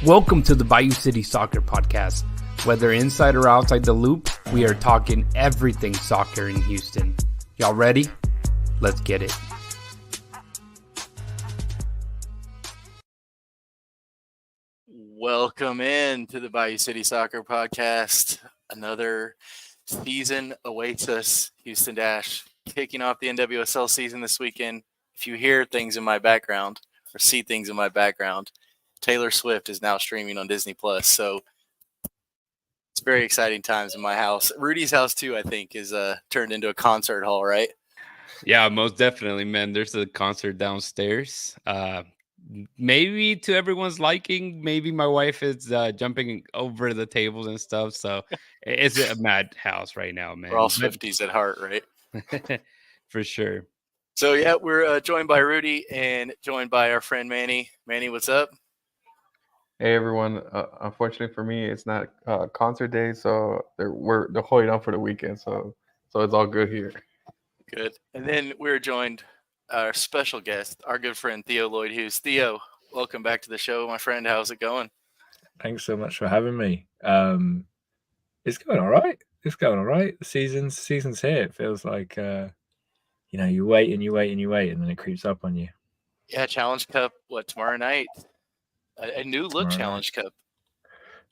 Welcome to the Bayou City Soccer Podcast. Whether inside or outside the loop, we are talking everything soccer in Houston. Y'all ready? Let's get it. Welcome in to the Bayou City Soccer Podcast. Another season awaits us. Houston Dash kicking off the NWSL season this weekend. If you hear things in my background or see things in my background, Taylor Swift is now streaming on Disney+. So it's very exciting times in my house. Rudy's house too, I think, is turned into a concert hall, right? Yeah, most definitely, man. There's a concert downstairs. Maybe to everyone's liking. Maybe my wife is jumping over the tables and stuff. So it's a mad house right now, man. We're all Swifties at heart, right? For sure. So, yeah, we're joined by Rudy and joined by our friend Manny. Manny, what's up? Hey everyone! Unfortunately for me, it's not concert day, so they're holding on for the weekend. So it's all good here. Good. And then we're joined our special guest, our good friend Theo Lloyd Hughes. Theo, welcome back to the show, my friend. How's it going? Thanks so much for having me. It's going all right. The season's here. It feels like you wait and you wait and you wait, and then it creeps up on you. Yeah, Challenge Cup. What, tomorrow night? A new look Challenge Cup.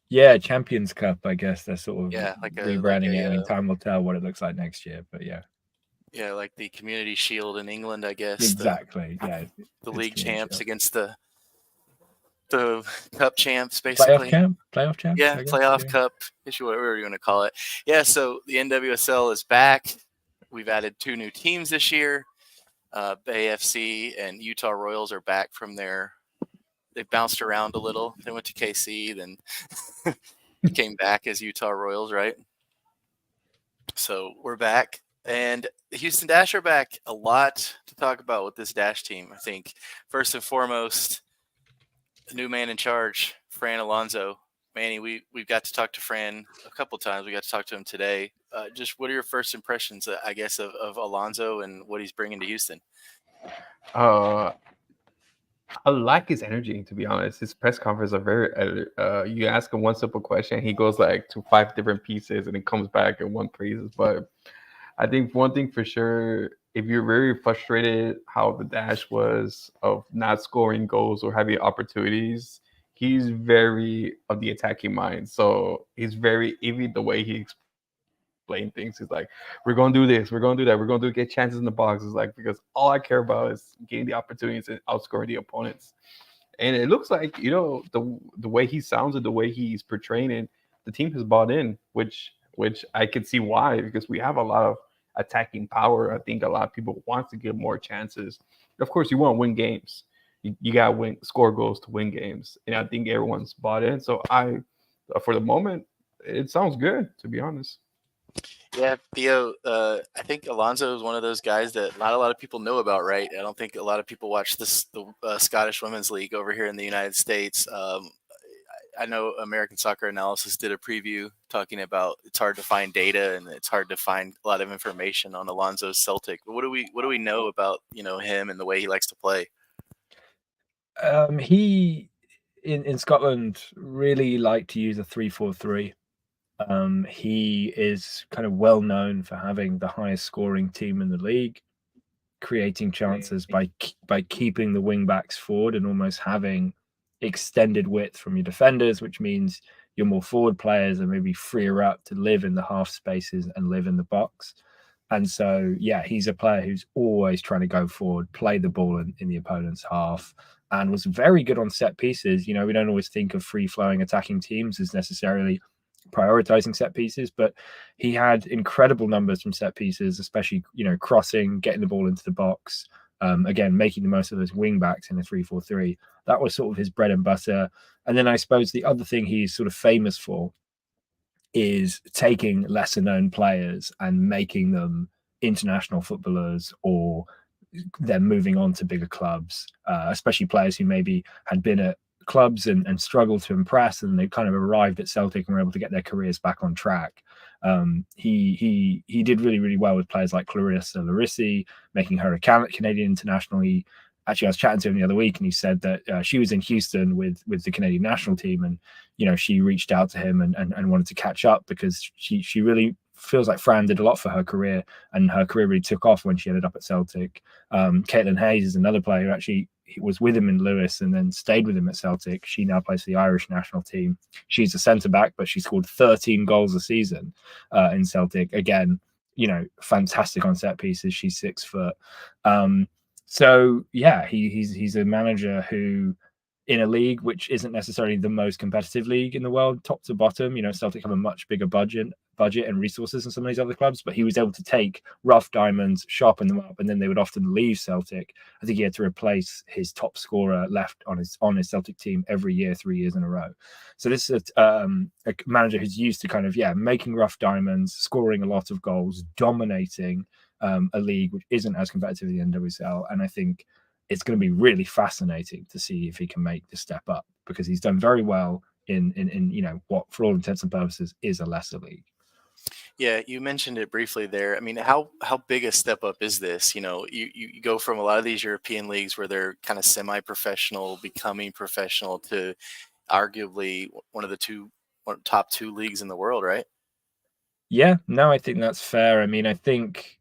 Yeah, Champions Cup. I guess they're sort of like rebranding it. I mean, time will tell what it looks like next year. But yeah. Yeah, like the Community Shield in England, I guess. Exactly. The league champs against the cup champs, basically. Playoff champs. Yeah, playoff cup, whatever you want to call it. Yeah, so the NWSL is back. We've added 2 new teams this year. Bay FC and Utah Royals are back from their. They bounced around a little. They went to KC, then came back as Utah Royals, right? So we're back. And the Houston Dash are back. A lot to talk about with this Dash team, I think. First and foremost, the new man in charge, Fran Alonso. Manny, we've got to talk to Fran a couple times. We got to talk to him today. Just what are your first impressions, I guess, of Alonso and what he's bringing to Houston? I like his energy, to be honest. His press conferences are very. You ask him one simple question, he goes like to 5 different pieces, and it comes back in one pieces. But I think one thing for sure, if you're very frustrated how the Dash was of not scoring goals or having opportunities, he's very of the attacking mind. So he's very even the way he explains things. He's like, we're going to do this, we're going to do that, we're going to get chances in the box. It's like, because all I care about is getting the opportunities and outscoring the opponents. And it looks like, the way he sounds and the way he's portraying it, the team has bought in, which I can see why, because we have a lot of attacking power. I think a lot of people want to get more chances. Of course, you want to win games. You got to score goals to win games. And I think everyone's bought in. So for the moment, it sounds good, to be honest. Yeah, Theo, I think Alonso is one of those guys that not a lot of people know about, right? I don't think a lot of people watch the Scottish Women's League over here in the United States. I know American Soccer Analysis did a preview talking about it's hard to find data and it's hard to find a lot of information on Alonso's Celtic. But what do we know about him and the way he likes to play? He in Scotland really liked to use a 3-4-3. He is kind of well known for having the highest scoring team in the league, creating chances by keeping the wing backs forward and almost having extended width from your defenders, which means your more forward players are maybe freer up to live in the half spaces and live in the box. And so, yeah, he's a player who's always trying to go forward, play the ball in the opponent's half, and was very good on set pieces. We don't always think of free-flowing attacking teams as necessarily prioritizing set pieces, but he had incredible numbers from set pieces, especially, crossing, getting the ball into the box, again, making the most of those wing backs in a 3-4-3. That was sort of his bread and butter. And then I suppose the other thing he's sort of famous for is taking lesser known players and making them international footballers, or then moving on to bigger clubs, especially players who maybe had been at clubs and struggled to impress, and they kind of arrived at Celtic and were able to get their careers back on track. He did really, really well with players like Clarissa Larissi, making her a Canadian international. He actually, I was chatting to him the other week, and he said that she was in Houston with the Canadian national team, and she reached out to him and wanted to catch up because she really feels like Fran did a lot for her career, and her career really took off when she ended up at Celtic. Caitlin Hayes is another player who actually was with him in Lewis and then stayed with him at Celtic. She now plays for the Irish national team. She's a centre back, but she scored 13 goals a season in Celtic. Again, fantastic on set pieces. She's 6 foot. So yeah, he's a manager who, in a league which isn't necessarily the most competitive league in the world, top to bottom, Celtic have a much bigger budget and resources than some of these other clubs, but he was able to take rough diamonds, sharpen them up, and then they would often leave Celtic. I think he had to replace his top scorer left on his Celtic team every year, 3 years in a row. So this is a manager who's used to kind of making rough diamonds, scoring a lot of goals, dominating a league which isn't as competitive as the NWSL, and I think it's going to be really fascinating to see if he can make the step up, because he's done very well in what, for all intents and purposes, is a lesser league. Yeah, you mentioned it briefly there. I mean, how big a step up is this? You go from a lot of these European leagues where they're kind of semi-professional, becoming professional, to arguably one of the top 2 leagues in the world, right? Yeah, no, I think that's fair. I mean, I think,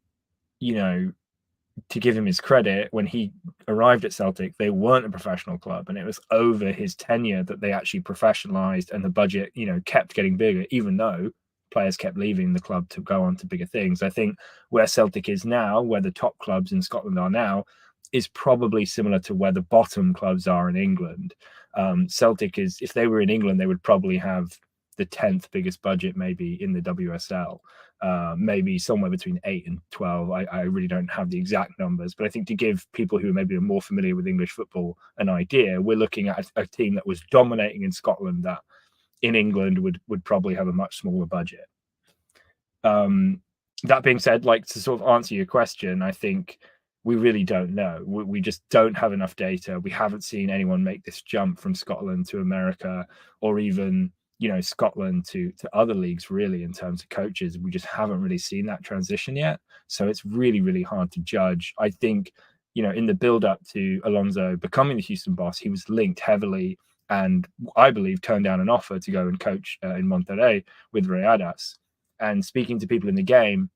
to give him his credit, when he arrived at Celtic, they weren't a professional club, and it was over his tenure that they actually professionalized, and the budget, kept getting bigger, even though players kept leaving the club to go on to bigger things. I think where Celtic is now, where the top clubs in Scotland are now, is probably similar to where the bottom clubs are in England. Celtic is, if they were in England, they would probably have the 10th biggest budget maybe in the WSL, maybe somewhere between 8 and 12. I really don't have the exact numbers, but I think to give people who maybe are more familiar with English football an idea, we're looking at a team that was dominating in Scotland that in England would probably have a much smaller budget. That being said, to sort of answer your question, I think we really don't know. We just don't have enough data. We haven't seen anyone make this jump from Scotland to America, or even Scotland to other leagues, really, in terms of coaches. We just haven't really seen that transition yet. So it's really, really hard to judge. I think, in the build up to Alonso becoming the Houston boss, he was linked heavily, and I believe turned down an offer to go and coach in Monterrey with Rayadas. And speaking to people in the game,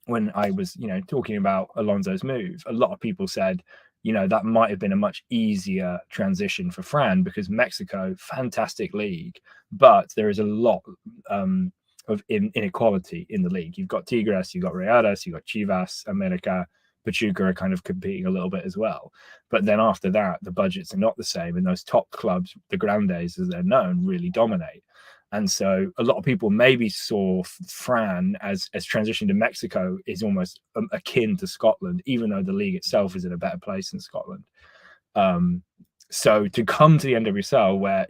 when I was, talking about Alonso's move, a lot of people said, that might have been a much easier transition for Fran, because Mexico, fantastic league, but there is a lot of inequality in the league. You've got Tigres, you've got Rayadas, you've got Chivas, America, Pachuca are kind of competing a little bit as well. But then after that, the budgets are not the same, and those top clubs, the Grandes as they're known, really dominate. And so a lot of people maybe saw Fran as transition to Mexico is almost akin to Scotland, even though the league itself is in a better place than Scotland. So to come to the NWSL, where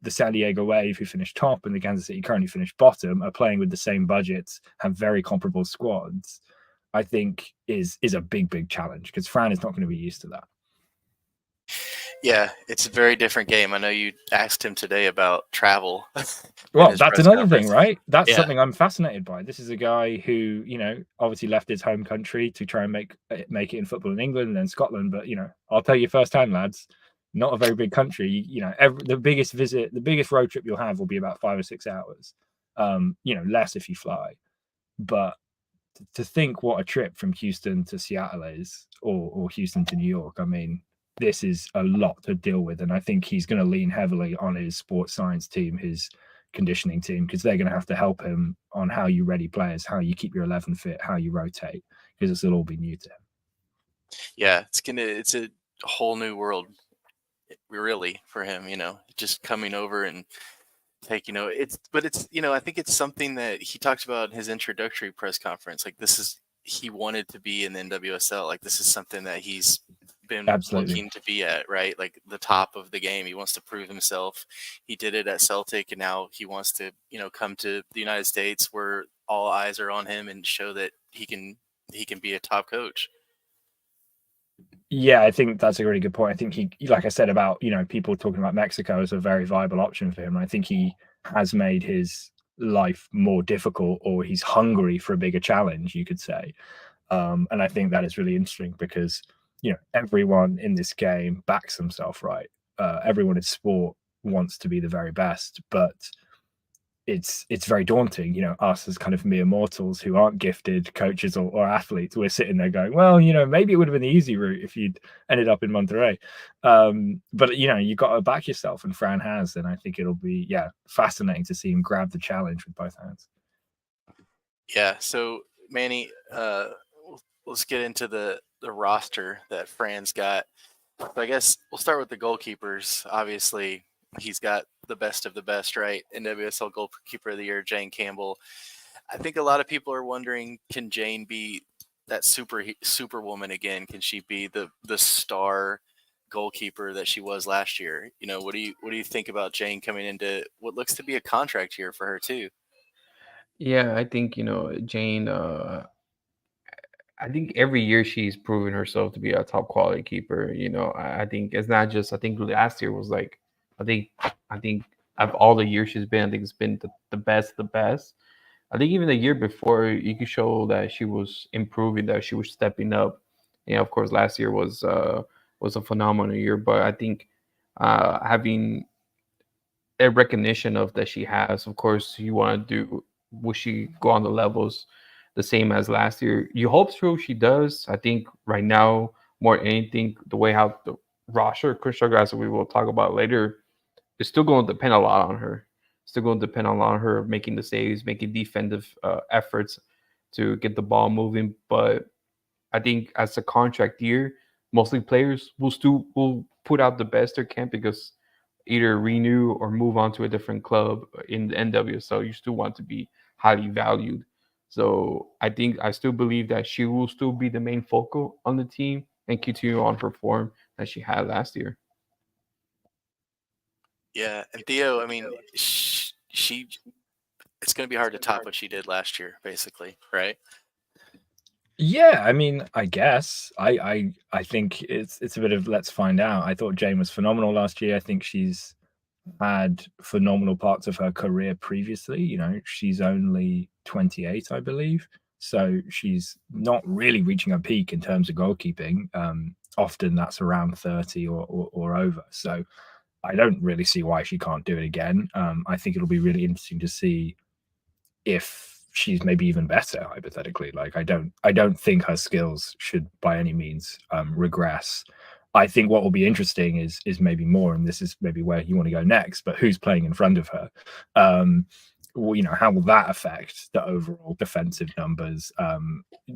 the San Diego Wave, who finished top, and the Kansas City currently finished bottom, are playing with the same budgets, have very comparable squads, I think is a big challenge, because Fran is not going to be used to that. Yeah, it's a very different game. I know you asked him today about travel. Well, that's another thing, right? That's Yeah. something I'm fascinated by. This is a guy who, obviously left his home country to try and make it in football in England and then Scotland. But, I'll tell you firsthand, lads, not a very big country. The biggest road trip you'll have will be about 5 or 6 hours. Less if you fly. But to think what a trip from Houston to Seattle is, or Houston to New York, I mean, this is a lot to deal with. And I think he's going to lean heavily on his sports science team, his conditioning team, because they're going to have to help him on how you ready players, how you keep your 11 fit, how you rotate, because this will all be new to him. Yeah, it's a whole new world, really, for him, just coming over and I think it's something that he talked about in his introductory press conference. He wanted to be in the NWSL. This is something that he's been looking to be at, right? The top of the game. He wants to prove himself. He did it at Celtic, and now he wants to, come to the United States where all eyes are on him and show that he can be a top coach. Yeah, I think that's a really good point. I think he, like I said about, people talking about Mexico as a very viable option for him. I think he has made his life more difficult, or he's hungry for a bigger challenge, you could say. And I think that is really interesting, because everyone in this game backs themselves right. Everyone in sport wants to be the very best, but it's very daunting. Us as kind of mere mortals who aren't gifted coaches or athletes, we're sitting there going, well, maybe it would have been the easy route if you'd ended up in Monterrey. But you got to back yourself, and Fran has, and I think it'll be fascinating to see him grab the challenge with both hands. Yeah. So Manny, let's get into the roster that Fran's got. So I guess we'll start with the goalkeepers. Obviously, he's got the best of the best, right? NWSL Goalkeeper of the Year, Jane Campbell. I think a lot of people are wondering, can Jane be that superwoman again? Can she be the star goalkeeper that she was last year? What do you think about Jane coming into what looks to be a contract year for her too? Yeah, I think Jane. I think every year she's proven herself to be a top quality keeper. I think it's not just. I think last year was like, I think of all the years she's been, I think it's been the best. I think even the year before, you could show that she was improving, that she was stepping up. Of course, last year was a phenomenal year, but I think having a recognition of that she has, of course, you want to do. Will she go on the levels the same as last year? You hope so she does. I think right now, more than anything, the way how the roster, Chris Sugargrass, we will talk about later, is still going to depend a lot on her. Still going to depend a lot on her making the saves, making defensive efforts to get the ball moving. But I think as a contract year, mostly players will put out the best they can, because either renew or move on to a different club in the NWSL. You still want to be highly valued. So I still believe that she will still be the main focal on the team and continue on her form that she had last year. Yeah, and Theo, I mean, it's going to be hard to top what she did last year, basically, right? Yeah, I mean, I guess I think it's a bit of let's find out. I thought Jane was phenomenal last year. I think she's had phenomenal parts of her career previously. She's only 28, I believe, so she's not really reaching her peak in terms of goalkeeping. Often that's around 30 or over. So I don't really see why she can't do it again. I think it'll be really interesting to see if she's maybe even better, hypothetically. Like, I don't think her skills should by any means regress. I think what will be interesting is maybe more, and this is maybe where you want to go next, but who's playing in front of her? How will that affect the overall defensive numbers?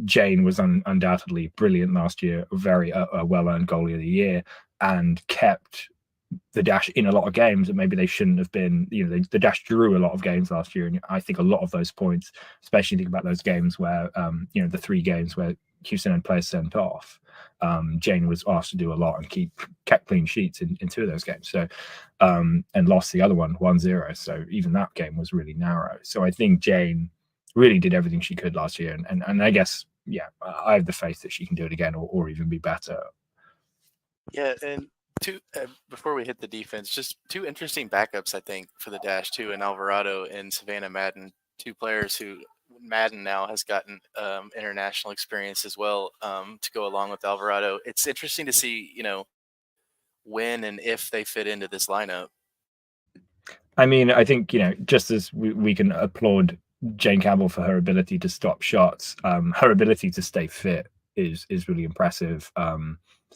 Jane was undoubtedly brilliant last year, very well-earned goalie of the year, and kept the Dash in a lot of games that maybe they shouldn't have been. The Dash drew a lot of games last year, and I think a lot of those points, especially think about those games where the 3 games where Houston had players sent off, Jane was asked to do a lot and kept clean sheets in 2 of those games. So and lost the other one 1-0. So even that game was really narrow. So I think Jane really did everything she could last year, and I guess I have the faith that she can do it again or even be better. Yeah, and before we hit the defense, just 2 interesting backups, I think, for the Dash too, and Alvarado and Savannah Madden, 2 players who Madden now has gotten international experience as well to go along with Alvarado. It's interesting to see, when and if they fit into this lineup. I mean, I think, just as we can applaud Jane Campbell for her ability to stop shots, her ability to stay fit is really impressive.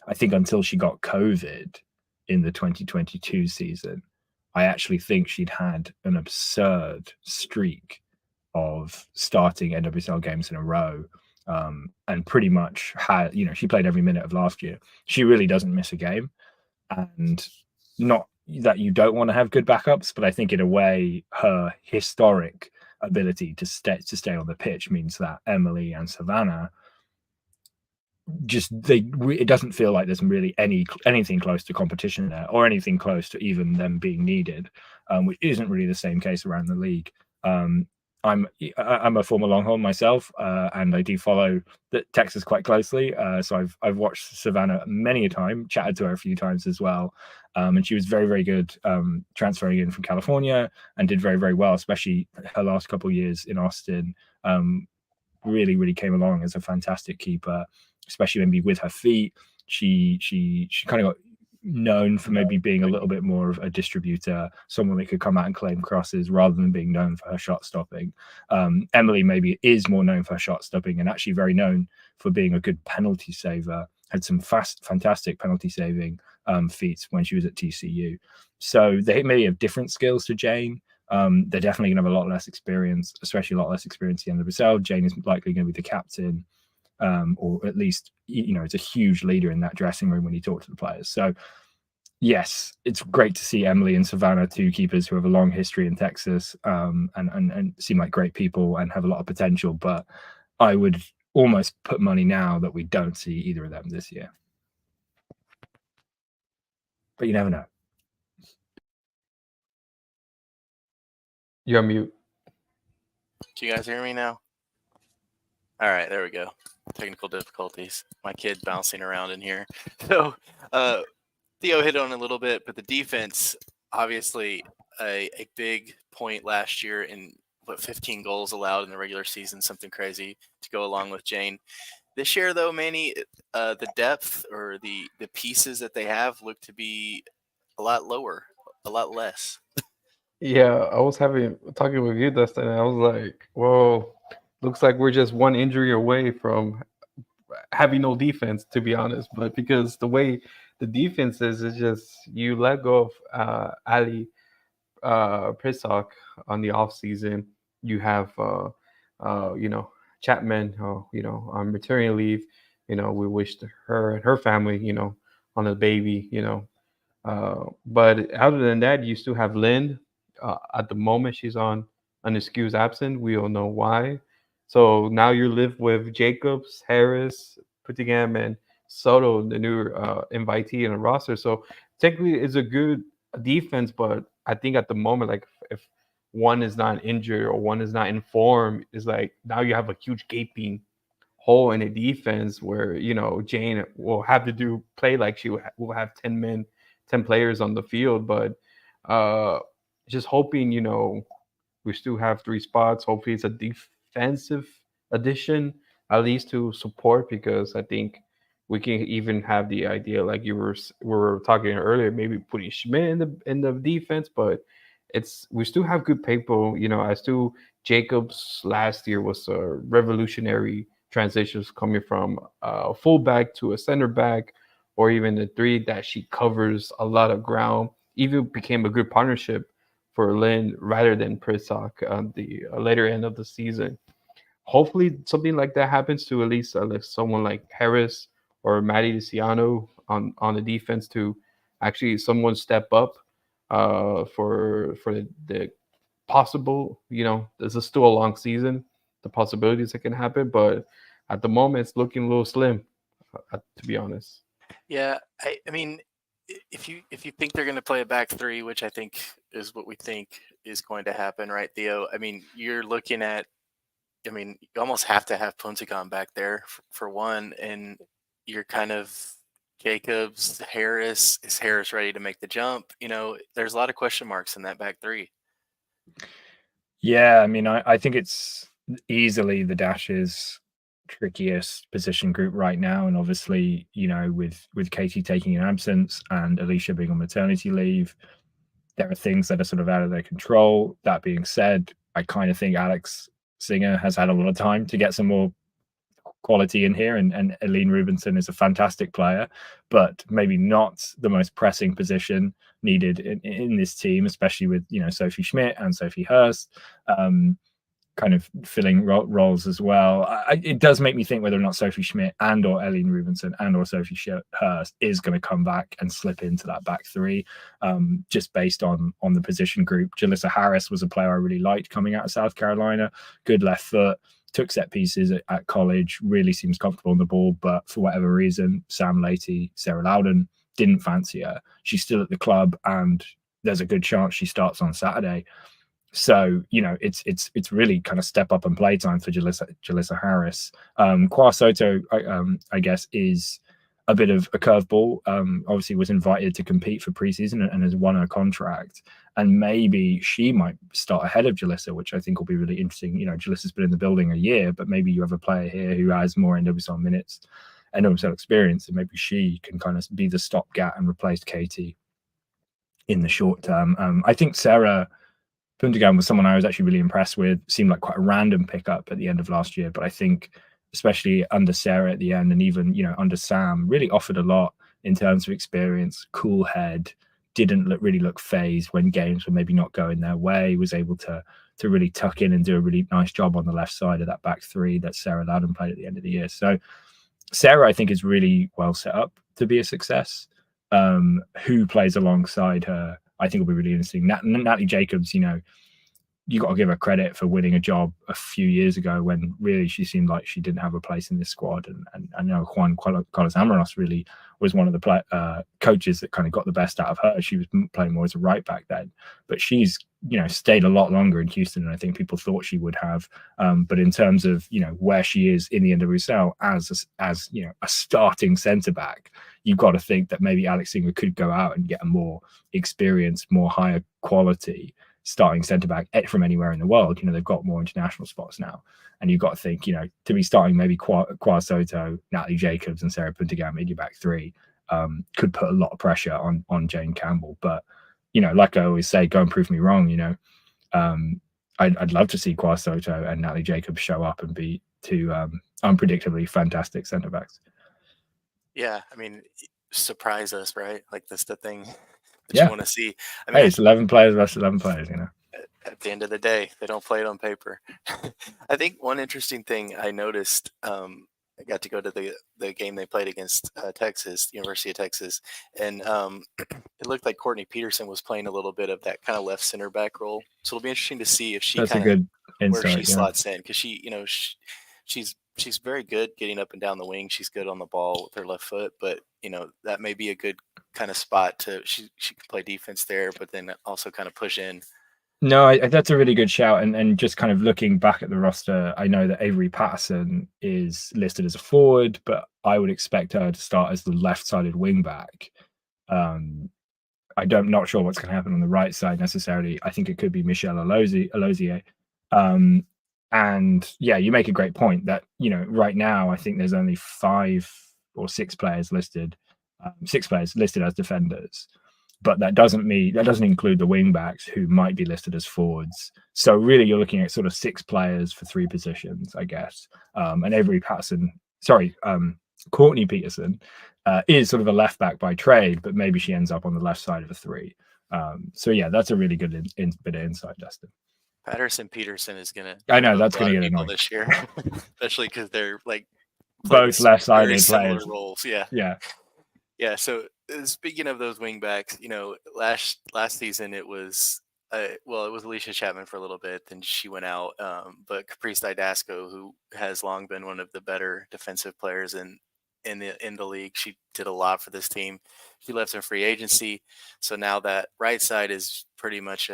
I think until she got COVID in the 2022 season, I actually think she'd had an absurd streak of starting NWSL games in a row, and pretty much had, she played every minute of last year. She really doesn't miss a game, and not that you don't want to have good backups, but I think in a way her historic ability to stay on the pitch means that Emily and Savannah it doesn't feel like there's really anything close to competition there, or anything close to even them being needed, which isn't really the same case around the league. I'm a former Longhorn myself, and I do follow Texas quite closely. So I've watched Savannah many a time, chatted to her a few times as well, and she was very, very good transferring in from California, and did very, very well, especially her last couple of years in Austin. Really, really came along as a fantastic keeper, especially maybe with her feet. she kind of got known for maybe being a little bit more of a distributor, someone that could come out and claim crosses rather than being known for her shot stopping. Emily maybe is more known for her shot stopping and actually very known for being a good penalty saver. Had some fantastic penalty saving feats when she was at TCU. So they may have different skills to Jane. They're definitely going to have a lot less experience, especially a lot less experience at the end of herself. Jane is likely going to be the captain, or at least, it's a huge leader in that dressing room when you talk to the players. So yes, it's great to see Emily and Savannah, two keepers who have a long history in Texas, and seem like great people and have a lot of potential. But I would almost put money now that we don't see either of them this year. But you never know. You're on mute. Can you guys hear me now? All right, there we go. Technical difficulties. My kid bouncing around in here. So Theo hit on a little bit, but the defense, obviously a big point last year in 15 goals allowed in the regular season, something crazy to go along with Jane. This year, though, Manny, the depth or the pieces that they have look to be a lot lower, a lot less. Yeah, I was talking with you, Dustin, and I was like, "Whoa, looks like we're just one injury away from having no defense." To be honest, but because the way the defense is, it's just you let go of Ali Prisock on the off season. You have Chapman, on maternity leave. We wished her and her family, on a baby, but other than that, you still have Lynn. At the moment, she's on an excuse absent. We all know why. So now you live with Jacobs, Harris, Puttingham, and Soto, the new invitee in the roster. So technically, it's a good defense, but I think at the moment, like if one is not injured or one is not in form, it's like now you have a huge gaping hole in a defense where Jane will have to play like she will have 10 players on the field, but just hoping we still have 3 spots. Hopefully it's a defensive addition at least to support, because I think we can even have the idea like we were talking earlier, maybe putting Schmidt in the defense, but we still have good people. Jacobs last year was a revolutionary transitions coming from a fullback to a center back, or even the 3 that she covers a lot of ground. Even became a good partnership for Lynn rather than Prisock on the later end of the season. Hopefully something like that happens to at least someone like Harris or Maddie DeCiano on the defense, to actually someone step up for the possible, this is still a long season, the possibilities that can happen, but at the moment it's looking a little slim, to be honest. Yeah, I mean, if you think they're going to play a back 3, which I think is what we think is going to happen, right, Theo? I mean, you're looking at, you almost have to have Punsagon back there for one, and you're kind of Jacobs, Harris. Is Harris ready to make the jump? There's a lot of question marks in that back 3. Yeah, I think it's easily the Dash's trickiest position group right now, and obviously with Katie taking an absence and Alicia being on maternity leave, there are things that are sort of out of their control. That being said, I kind of think Alex Singer has had a lot of time to get some more quality in here, and Aline Rubinson is a fantastic player, but maybe not the most pressing position needed in this team, especially with Sophie Schmidt and Sophie Hurst kind of filling roles as well. It does make me think whether or not Sophie Schmidt and or Aline Rubinson and or Sophie Hurst is going to come back and slip into that back 3, just based on the position group. Jalissa Harris was a player I really liked coming out of South Carolina. Good left foot, took set pieces at college, really seems comfortable on the ball, but for whatever reason, Sam Leahy, Sarah Loudon didn't fancy her. She's still at the club, and there's a good chance she starts on Saturday. So it's really kind of step up and play time for Jalissa Harris. Kwa Soto, I guess, is a bit of a curveball. Obviously was invited to compete for preseason and has won her contract, and maybe she might start ahead of Jalissa, which I think will be really interesting. Jalissa's been in the building a year, but maybe you have a player here who has more NWSL minutes NWSL experience, and maybe she can kind of be the stopgap and replace Katie in the short term. I think Sarah Puntigam was someone I was actually really impressed with. Seemed like quite a random pickup at the end of last year, but I think especially under Sarah at the end, and even under Sam, really offered a lot in terms of experience, cool head, didn't really look phased when games were maybe not going their way, was able to really tuck in and do a really nice job on the left side of that back three that Sarah Loudon played at the end of the year. So Sarah, I think, is really well set up to be a success. Who plays alongside her, I think will be really interesting. Natalie Jacobs, you got to give her credit for winning a job a few years ago when really she seemed like she didn't have a place in this squad. And I know Juan Carlos Amaros really was one of the coaches that kind of got the best out of her. She was playing more as a right back then, but she's stayed a lot longer in Houston than I think people thought she would have. But in terms of where she is in the NWSL as a starting centre back, you've got to think that maybe Alex Singer could go out and get a more experienced, more higher quality starting centre back from anywhere in the world. They've got more international spots now, and you've got to think to be starting maybe Kwa Soto, Natalie Jacobs, and Sarah Puntigam in your back three could put a lot of pressure on Jane Campbell. But like I always say, go and prove me wrong. I'd love to see Kwa Soto and Natalie Jacobs show up and be two unpredictably fantastic centre backs. Yeah, I mean, surprise us, right? Like that's the thing that Yeah. you want to see. I mean, Hey, it's 11 players versus 11 players, At the end of the day, they don't play it on paper. I think one interesting thing I noticed, I got to go to the game they played against Texas, University of Texas, and it looked like Courtney Peterson was playing a little bit of that kind of left center back role. So it'll be interesting to see if she That's a kind good of where insight. she slots in, because she's very good getting up and down the wing. She's good on the ball with her left foot, but that may be a good kind of spot to she can play defense there, but then also kind of push in. No, that's a really good shout. And just kind of looking back at the roster, I know that Avery Patterson is listed as a forward, but I would expect her to start as the left-sided wing back. Not sure what's going to happen on the right side necessarily. I think it could be Michelle Alozier. And yeah, you make a great point that, right now, I think there's only 5 or 6 players listed, 6 players listed as defenders. But that doesn't include the wing backs who might be listed as forwards. So really, you're looking at sort of 6 players for 3 positions, I guess. And Courtney Peterson is sort of a left back by trade, but maybe she ends up on the left side of a 3. So yeah, that's a really good bit of insight, Dustin. Patterson Peterson is gonna. I know that's gonna get annoying this year, especially because they're like both left-sided players. Roles, yeah. So speaking of those wing backs, last season it was it was Alicia Chapman for a little bit, then she went out. But Caprice Didasco, who has long been one of the better defensive players in the league, she did a lot for this team. She left in free agency, so now that right side is pretty much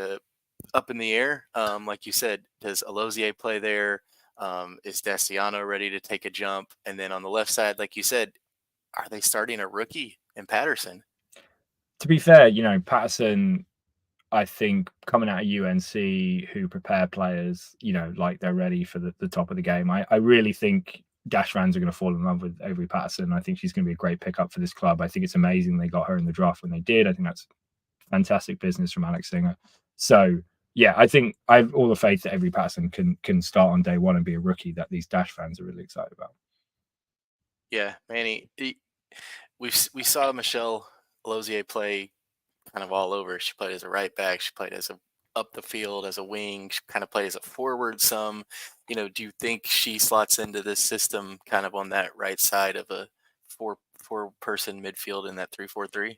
up in the air. Like you said, does Alozier play there? Is Destiano ready to take a jump? And then on the left side, like you said, are they starting a rookie in Patterson? To be fair, Patterson, I think coming out of UNC, who prepare players, like they're ready for the top of the game. I really think Dash fans are going to fall in love with Avery Patterson. I think she's going to be a great pickup for this club. I think it's amazing they got her in the draft when they did. I think that's fantastic business from Alex Singer. So yeah, I think I have all the faith that Avery Patterson can start on day one and be a rookie that these Dash fans are really excited about. Yeah, Manny, we saw Michelle Alozier play kind of all over. She played as a right back. She played as up the field as a wing. She kind of played as a forward some. Do you think she slots into this system kind of on that right side of a four-person midfield in that 3-4-3?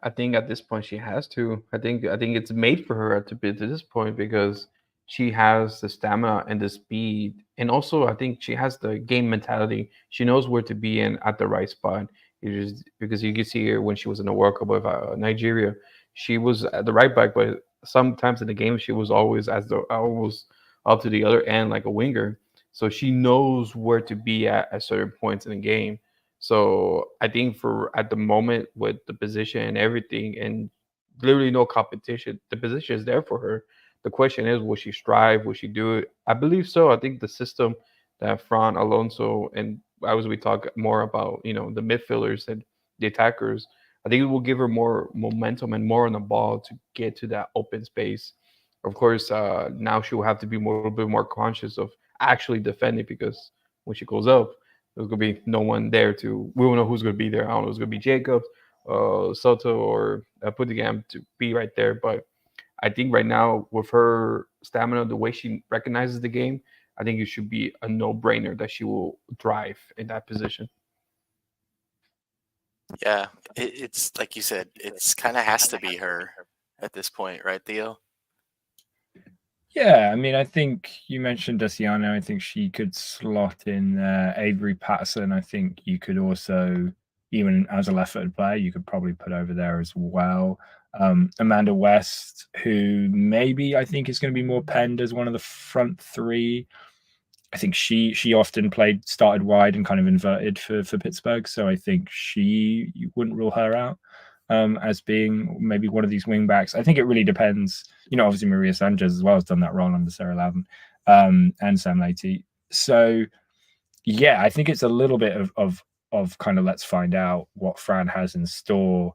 I think at this point she has to. I think it's made for her to be to this point because she has the stamina and the speed, and also I think she has the game mentality. She knows where to be in at the right spot. Because you can see her when she was in the World Cup with Nigeria, she was at the right back, but sometimes in the game she was always almost up to the other end like a winger. So she knows where to be at certain points in the game. So I think at the moment with the position and everything and literally no competition, the position is there for her. The question is, will she strive? Will she do it? I believe so. I think the system that Fran Alonso and as we talk more about, the midfielders and the attackers, I think it will give her more momentum and more on the ball to get to that open space. Of course, now she will have to be a little bit more conscious of actually defending, because when she goes up, there's gonna be no one there to. We don't know who's gonna be there. I don't know. It's gonna be Jacobs, Soto, or Putigam to be right there. But I think right now, with her stamina, the way she recognizes the game, I think it should be a no-brainer that she will thrive in that position. Yeah, it's like you said, it's kind of has to be her at this point, right, Theo? Yeah, I mean, I think you mentioned Desiano. I think she could slot in Avery Patterson. I think you could also, even as a left-footed player, you could probably put over there as well. Amanda West, who maybe I think is going to be more penned as one of the front three. I think she often started wide and kind of inverted for Pittsburgh. So I think you wouldn't rule her out as being maybe one of these wing backs. I think it really depends. Obviously Maria Sanchez as well has done that role under Sarah Lavin and Sam Lady. So yeah, I think it's a little bit of kind of let's find out what Fran has in store.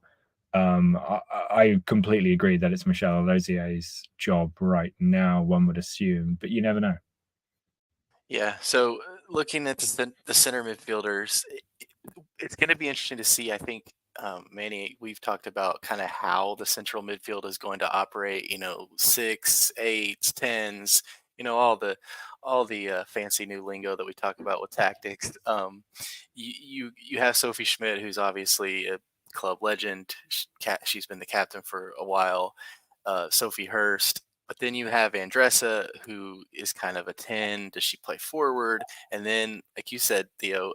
I completely agree that it's Michelle Alozier's job right now, one would assume, but you never know. Yeah. So looking at the center midfielders, it's going to be interesting to see. I think, Manny, we've talked about kind of how the central midfield is going to operate. 6, 8s, 10s. All the fancy new lingo that we talk about with tactics. You have Sophie Schmidt, who's obviously a club legend. She's been the captain for a while. Sophie Hurst. But then you have Andressa, who is kind of a 10. Does she play forward? And then, like you said, Theo,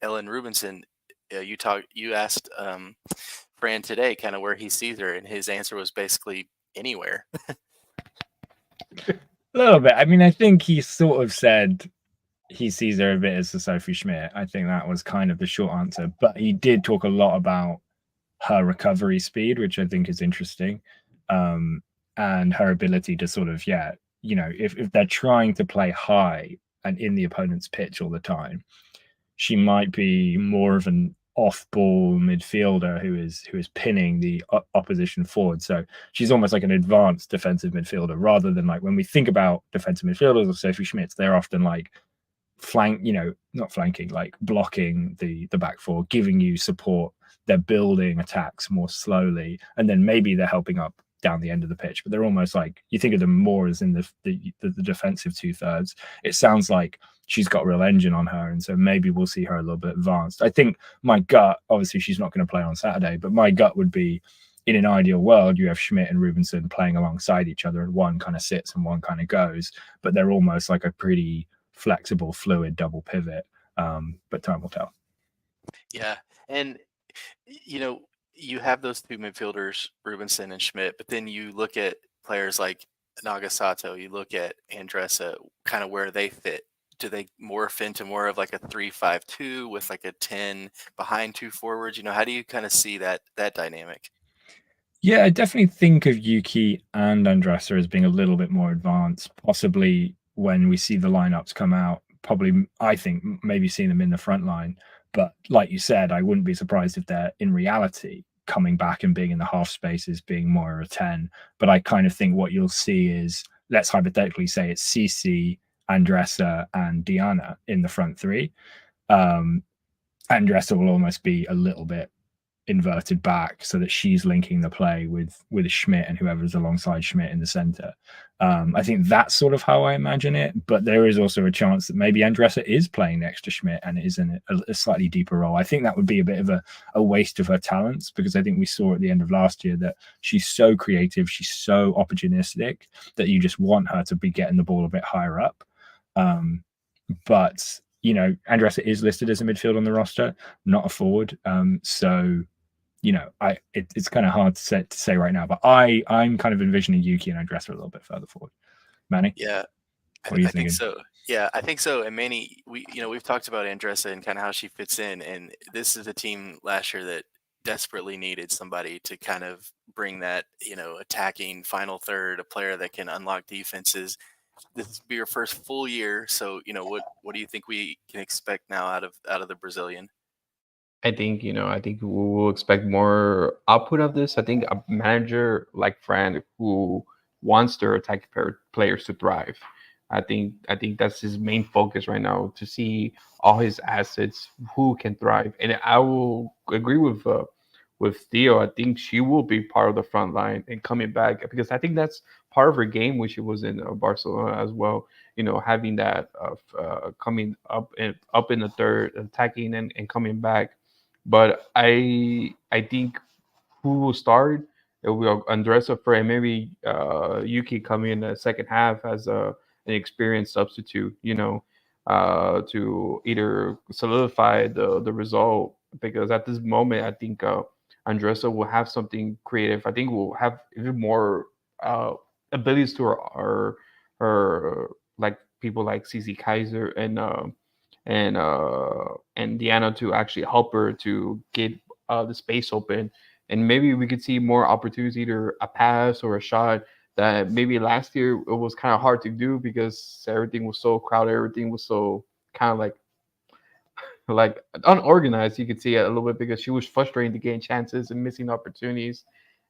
Ellen Rubinson, you asked Fran today kind of where he sees her, and his answer was basically anywhere. A little bit. I mean, I think he sort of said he sees her a bit as the Sophie Schmidt. I think that was kind of the short answer. But he did talk a lot about her recovery speed, which I think is interesting. And her ability to sort of, if they're trying to play high and in the opponent's pitch all the time, she might be more of an off-ball midfielder who is pinning the opposition forward. So she's almost like an advanced defensive midfielder, rather than like when we think about defensive midfielders or Sophie Schmidt, they're often like not flanking, like blocking the back four, giving you support. They're building attacks more slowly, and then maybe they're helping up down the end of the pitch, but they're almost like, you think of them more as in the defensive 2/3. It sounds like she's got a real engine on her, and so maybe we'll see her a little bit advanced. I think my gut, obviously she's not going to play on Saturday, but my gut would be, in an ideal world, you have Schmidt and Rubinson playing alongside each other, and one kind of sits and one kind of goes, but they're almost like a pretty flexible, fluid double pivot. But time will tell. Yeah, and you have those two midfielders, Rubinson and Schmidt, but then you look at players like Nagasato, you look at Andressa, kind of where they fit. Do they morph into more of like a 3-5-2 with like a 10 behind 2 forwards? How do you kind of see that dynamic? Yeah, I definitely think of Yuki and Andressa as being a little bit more advanced, possibly when we see the lineups come out. Probably, I think, maybe seeing them in the front line. But like you said, I wouldn't be surprised if they're in reality coming back and being in the half spaces, being more of a 10. But I kind of think what you'll see is, let's hypothetically say it's Cici, Andressa, and Diana in the front three. Andressa will almost be a little bit inverted back so that she's linking the play with Schmidt and whoever's alongside Schmidt in the center. I think that's sort of how I imagine it, but there is also a chance that maybe Andressa is playing next to Schmidt and it is in a slightly deeper role. I think that would be a bit of a waste of her talents, because I think we saw at the end of last year that she's so creative, she's so opportunistic, that you just want her to be getting the ball a bit higher up. But Andressa is listed as a midfield on the roster, not a forward. So it's kind of hard to say right now, but I'm kind of envisioning Yuki and Andressa a little bit further forward. Manny? Yeah, what are you thinking? think so. Yeah, I think so. And Manny, we've talked about Andressa and kind of how she fits in, and this is a team last year that desperately needed somebody to kind of bring that, attacking final third, a player that can unlock defenses. this will be your first full year. So, what do you think we can expect now out of the Brazilian? I think, I think we will expect more output of this. I think a manager like Fran who wants their players to thrive. I think that's his main focus right now, to see all his assets who can thrive. And I will agree with Theo. I think she will be part of the front line and coming back, because I think that's part of her game when she was in Barcelona as well. Having that of coming up in the third, attacking and coming back. But I think who will start? It will be Andressa for, and maybe Yuki coming in the second half as an experienced substitute. To either solidify the result, because at this moment I think Andressa will have something creative. I think we'll have even more abilities to her like people like CC Kaiser and Diana to actually help her to get the space open, and maybe we could see more opportunities, either a pass or a shot that maybe last year it was kind of hard to do because everything was so crowded, everything was so kind of like unorganized. You could see it a little bit because she was frustrating to gain chances and missing opportunities.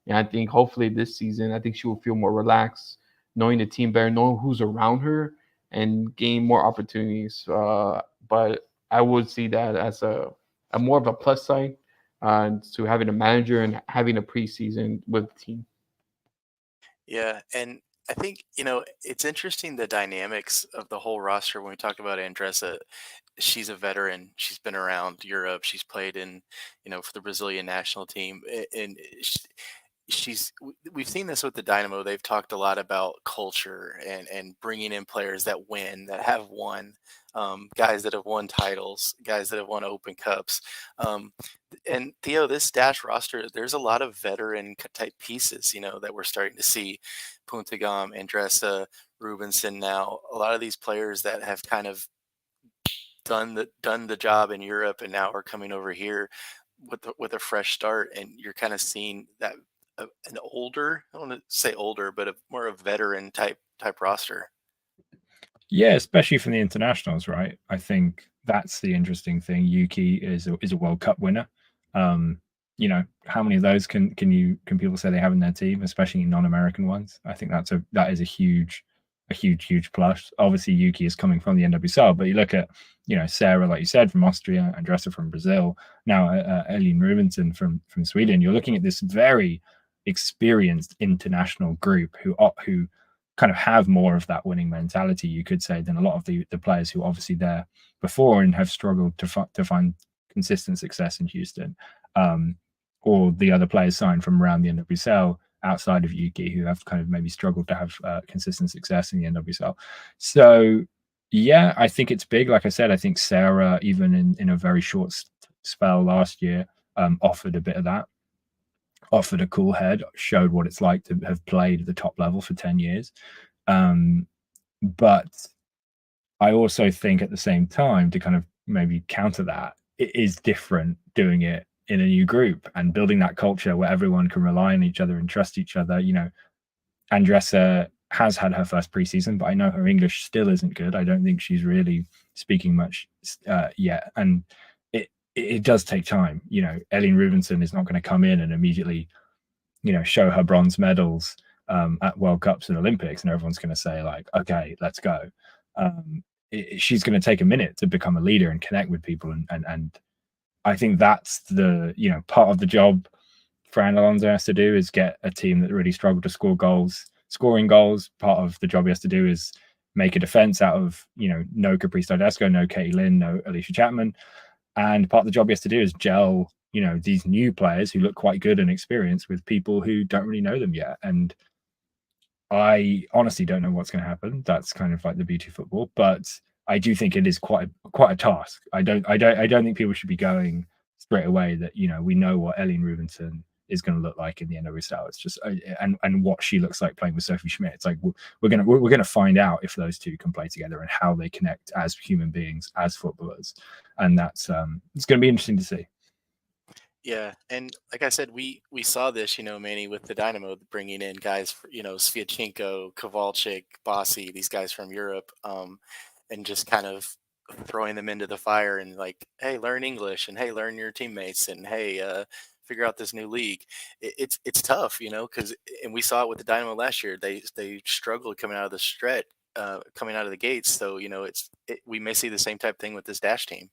And I think hopefully this season, I think she will feel more relaxed, knowing the team better, knowing who's around her, and gain more opportunities. But I would see that as a more of a plus side to having a manager and having a preseason with the team. Yeah, and I think, it's interesting the dynamics of the whole roster when we talk about Andressa. She's a veteran. She's been around Europe. She's played in, for the Brazilian national team. And we've seen this with the Dynamo. They've talked a lot about culture and bringing in players that win, that have won, guys that have won titles, guys that have won Open Cups. And Theo, this Dash roster, there's a lot of veteran type pieces, that we're starting to see. Puntagam, Andressa, Rubinson now, a lot of these players that have kind of done the job in Europe and now are coming over here with a fresh start, and you're kind of seeing that an older, I don't want to say older, but more a veteran type roster. Yeah, especially from the internationals, right? I think that's the interesting thing. Yuki is a World Cup winner. How many of those can people say they have in their team, especially non-American ones? I think that is a huge plus. Obviously, Yuki is coming from the NWSL, but you look at Sarah, like you said, from Austria, Andressa from Brazil, now Eileen Rubinson from Sweden. You're looking at this very experienced international group who kind of have more of that winning mentality, you could say, than a lot of the players who are obviously there before and have struggled to find consistent success in Houston, or the other players signed from around the NWSL outside of Yuki who have kind of maybe struggled to have consistent success in the NWSL. So yeah, I think it's big. Like I said, I think Sarah, even in a very short spell last year, offered a bit of that, offered a cool head, showed what it's like to have played at the top level for 10 years. But I also think at the same time, to kind of maybe counter that, it is different doing it in a new group and building that culture where everyone can rely on each other and trust each other. Andressa has had her first preseason, but I know her English still isn't good. I don't think she's really speaking much yet. And it does take time. Eileen Rubinson is not going to come in and immediately, show her bronze medals at World Cups and Olympics, and everyone's going to say like, okay, let's go. She's going to take a minute to become a leader and connect with people. And I think that's the, part of the job Fran Alonso has to do, is get a team that really struggle to scoring goals. Part of the job he has to do is make a defense out of, no Caprice Tedesco, no Katie Lynn, no Alicia Chapman. And part of the job he has to do is gel, these new players who look quite good and experienced with people who don't really know them yet. And I honestly don't know what's going to happen. That's kind of like the beauty of football, but I do think it is quite a task. I don't think people should be going straight away that, we know what Eileen Rubinson is going to look like in the NWSL. It's just and what she looks like playing with Sophie Schmidt. It's like we're gonna find out if those two can play together and how they connect as human beings, as footballers, and that's it's going to be interesting to see. Yeah, and like I said, we saw this, Manny, with the Dynamo bringing in guys, Sviatchenko, Kovalchik, Bossy, these guys from Europe, and just kind of throwing them into the fire and like, hey, learn English, and hey, learn your teammates, and hey, figure out this new league. It's tough, because and we saw it with the Dynamo last year. They struggled coming out of the stretch, coming out of the gates. So we may see the same type thing with this Dash team.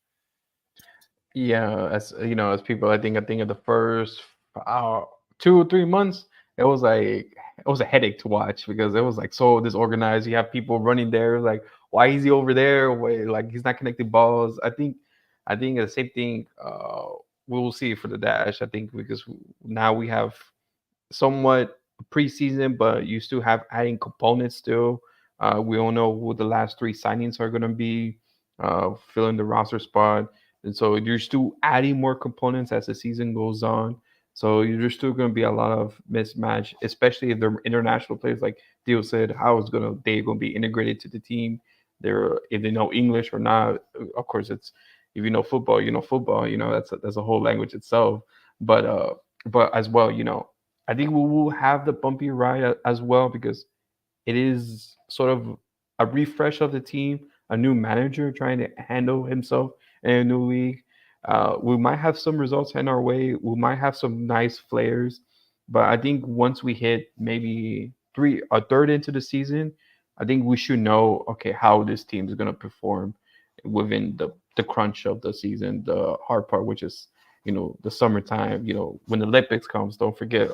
Yeah, as you know, as people, I think in the first 2 or 3 months, it was a headache to watch because it was like so disorganized. You have people running there, like why is he over there? Why, like he's not connecting balls. I think the same thing. We will see for the Dash. I think because now we have somewhat preseason, but you still have adding components still. We don't know who the last three signings are going to be, filling the roster spot. And so you're still adding more components as the season goes on. So there's still going to be a lot of mismatch, especially if they're international players. Like Theo said, how is they going to be integrated to the team? They're if they know English or not. Of course, it's if you know football, you know football. That's a whole language itself. But as well, I think we will have the bumpy ride as well because it is sort of a refresh of the team, a new manager trying to handle himself in a new league. We might have some results in our way. We might have some nice flares, but I think once we hit maybe a third into the season, I think we should know okay how this team is going to perform within the crunch of the season, the hard part, which is the summertime. When the Olympics comes, don't forget.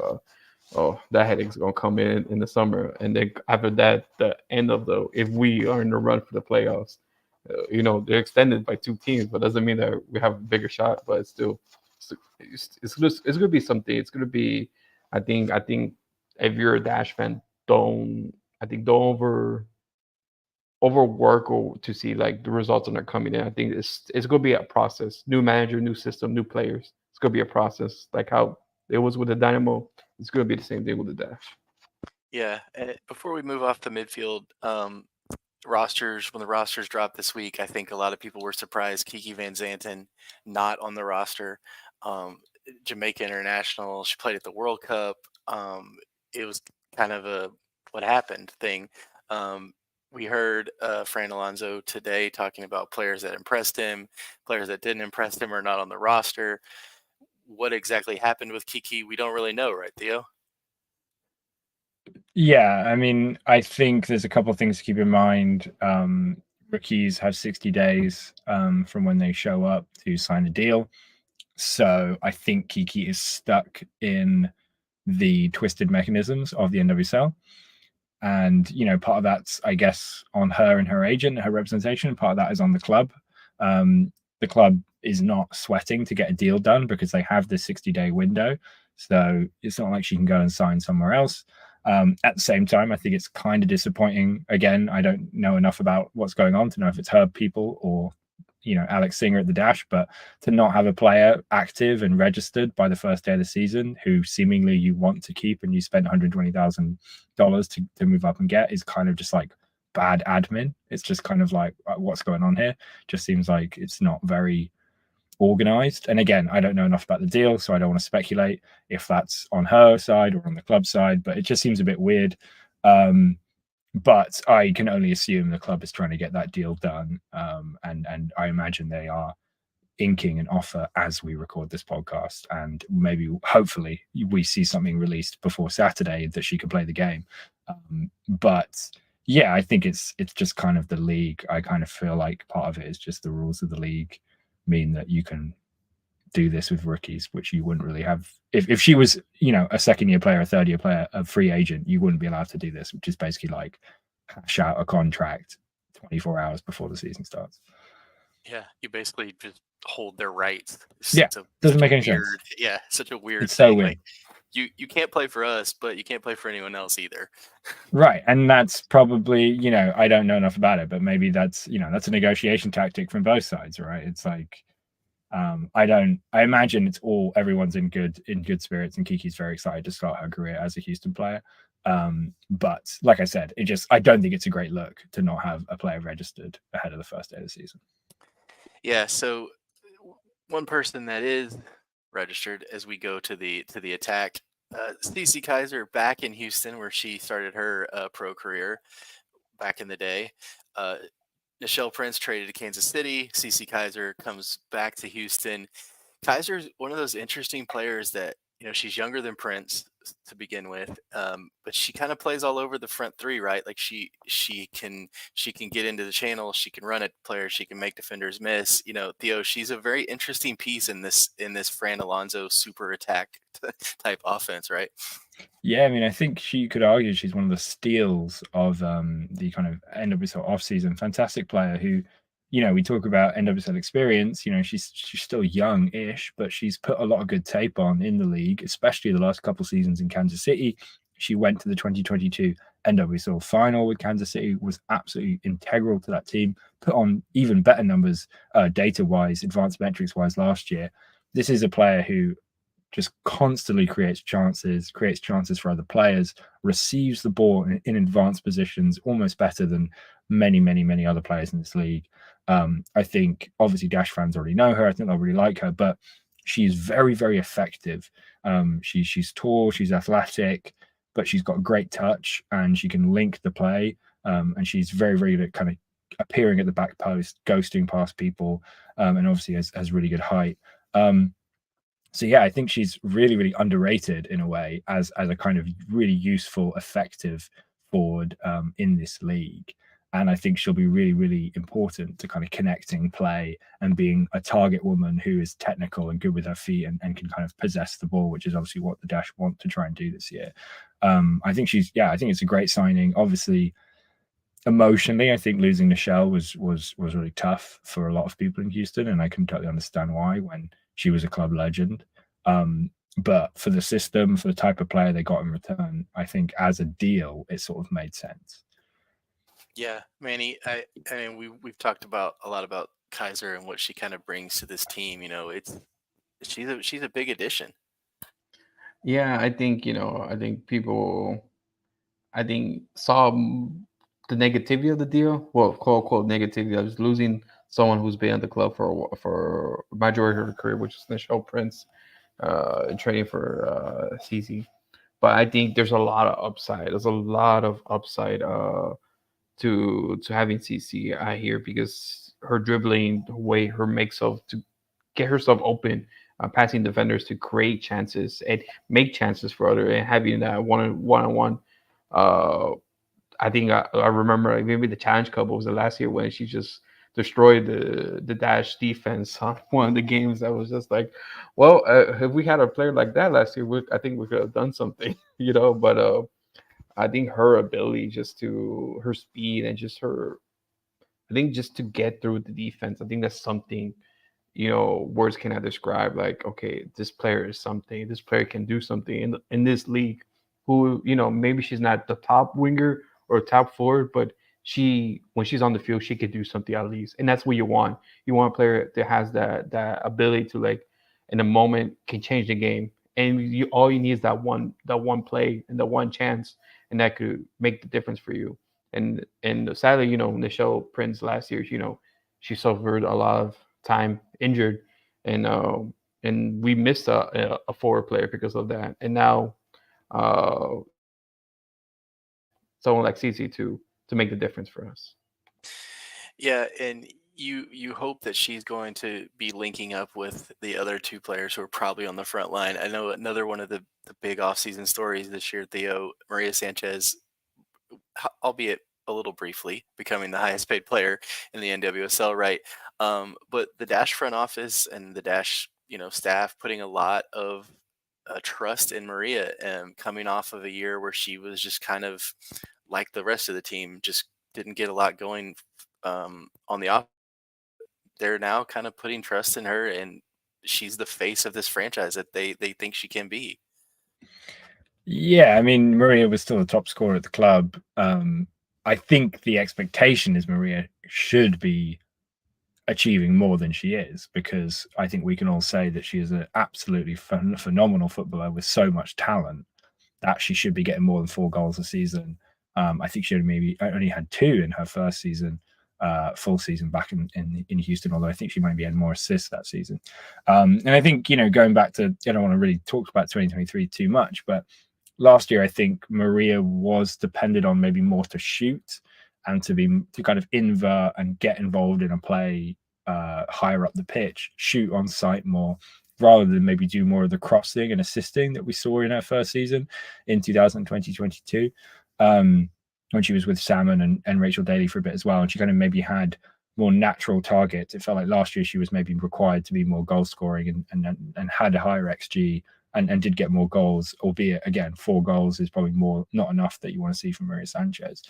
Oh, that headache's gonna come in the summer, and then after that, the end of if we are in the run for the playoffs, they're extended by 2 teams, but doesn't mean that we have a bigger shot. But it's still, it's gonna be something. It's gonna be, I think if you're a Dash fan, don't overwork or to see like the results that are coming in. I think it's gonna be a process. New manager, new system, new players. It's gonna be a process, like how it was with the Dynamo. It's gonna be the same thing with the Dash. Yeah. Before we move off the midfield, when the rosters dropped this week, I think a lot of people were surprised. Kiki Van Zanten not on the roster. Jamaica international. She played at the World Cup. It was kind of a what happened thing. We heard Fran Alonso today talking about players that impressed him, players that didn't impress him are not on the roster. What exactly happened with Kiki, we don't really know, right, Theo? Yeah, I mean, I think there's a couple of things to keep in mind. Rookies have 60 days from when they show up to sign a deal. So I think Kiki is stuck in the twisted mechanisms of the NWSL. And, part of that's, I guess, on her and her agent, her representation. Part of that is on the club. The club is not sweating to get a deal done because they have this 60-day window. So it's not like she can go and sign somewhere else. At the same time, I think it's kind of disappointing. Again, I don't know enough about what's going on to know if it's her people or, Alex Singer at the Dash, but to not have a player active and registered by the first day of the season who seemingly you want to keep and you spent $120,000 to move up and get is kind of just like bad admin. It's just kind of like, what's going on here? Just seems like it's not very organized. And again, I don't know enough about the deal, so I don't want to speculate if that's on her side or on the club side, but it just seems a bit weird. But I can only assume the club is trying to get that deal done. And I imagine they are inking an offer as we record this podcast. And maybe, hopefully, we see something released before Saturday that she can play the game. But yeah, I think it's just kind of the league. I kind of feel like part of it is just the rules of the league mean that you can do this with rookies, which you wouldn't really have if she was, a second-year player, a third-year player, a free agent. You wouldn't be allowed to do this, which is basically like cash out a contract 24 hours before the season starts. Yeah, you basically just hold their rights. Doesn't make any sense. Yeah, such a weird it's thing. So weird. Like, you can't play for us, but you can't play for anyone else either. Right, and that's probably, I don't know enough about it, but maybe that's a negotiation tactic from both sides, right? It's like I imagine it's everyone's in good spirits, and Kiki's very excited to start her career as a Houston player. But like I said, I don't think it's a great look to not have a player registered ahead of the first day of the season. Yeah, so one person that is registered as we go to the attack. Cece Kaiser back in Houston, where she started her pro career back in the day. Nichelle Prince traded to Kansas City. Cece Kaiser comes back to Houston. Kaiser's one of those interesting players that, she's younger than Prince to begin with, but she kind of plays all over the front three, right? Like she can get into the channel, she can run at players, she can make defenders miss. Theo, she's a very interesting piece in this Fran Alonso super attack type offense, right? Yeah, I mean, I think you could argue she's one of the steals of the kind of NWSL offseason. Fantastic player who, we talk about NWSL experience. She's still young-ish, but she's put a lot of good tape on in the league, especially the last couple seasons in Kansas City. She went to the 2022 NWSL final with Kansas City, was absolutely integral to that team, put on even better numbers data-wise, advanced metrics-wise last year. This is a player who just constantly creates chances for other players, receives the ball in advanced positions almost better than many, many, many other players in this league. I think obviously Dash fans already know her. I think they'll really like her, but she's very, very effective. She's tall, she's athletic, but she's got great touch and she can link the play. And she's very, very good at kind of appearing at the back post, ghosting past people, and obviously has really good height. So yeah, I think she's really, really underrated in a way as a kind of really useful, effective forward in this league. And I think she'll be really, really important to kind of connecting play and being a target woman who is technical and good with her feet and can kind of possess the ball, which is obviously what the Dash want to try and do this year. I think it's a great signing. Obviously, emotionally, I think losing Nichelle was really tough for a lot of people in Houston, and I can totally understand why when she was a club legend. But for the system, for the type of player they got in return, I think as a deal, it sort of made sense. Yeah, Manny, I mean, we've talked about a lot about Kaiser and what she kind of brings to this team. She's a big addition. Yeah, I think people, saw the negativity of the deal. Well, quote unquote negativity. I was losing someone who's been at the club for majority of her career, which is Nichelle Prince, training for CC. But I think there's a lot of upside. There's a lot of upside to having CC here, because her dribbling, the way her makes of to get herself open, passing defenders to create chances and make chances for other, and having that one-on-one. I think I remember maybe the Challenge Cup was the last year when she just destroyed the Dash defense on one of the games. That was just like, well, if we had a player like that last year, I think we could have done something, But I think her ability, her speed and just to get through the defense, I think that's something, words cannot describe. Like, okay, this player is something. This player can do something in this league. Who, maybe she's not the top winger or top forward, but when she's on the field, she could do something at least. And that's what you want. You want a player that has that ability to, like, in a moment can change the game. And all you need is that one play and the one chance, and that could make the difference for you. And sadly, Nichelle Prince last year, she suffered a lot of time injured, and we missed a forward player because of that. And now someone like CC to make the difference for us. Yeah, and you hope that she's going to be linking up with the other two players who are probably on the front line. I know another one of the big offseason stories this year, Theo, Maria Sanchez, albeit a little briefly, becoming the highest paid player in the NWSL, right? But the Dash front office and the Dash, staff putting a lot of trust in Maria, coming off of a year where she was just kind of like the rest of the team, just didn't get a lot going on the off. They're now kind of putting trust in her, and she's the face of this franchise that they think she can be. Yeah, I mean, Maria was still the top scorer at the club. I think the expectation is Maria should be achieving more than she is, because I think we can all say that she is an absolutely phenomenal footballer with so much talent that she should be getting more than 4 goals a season. I think she only had 2 in her first season. full season back in Houston, although I think she maybe had more assists that season. And I think, going back to, I don't want to really talk about 2023 too much, but last year I think Maria was depended on maybe more to shoot and to kind of invert and get involved in a play higher up the pitch, shoot on sight more, rather than maybe do more of the crossing and assisting that we saw in her first season in 2020-22. When she was with Salmon and Rachel Daly for a bit as well. And she kind of maybe had more natural targets. It felt like last year she was maybe required to be more goal scoring and had a higher XG and did get more goals, albeit, again, 4 goals is probably not enough that you want to see from Maria Sanchez.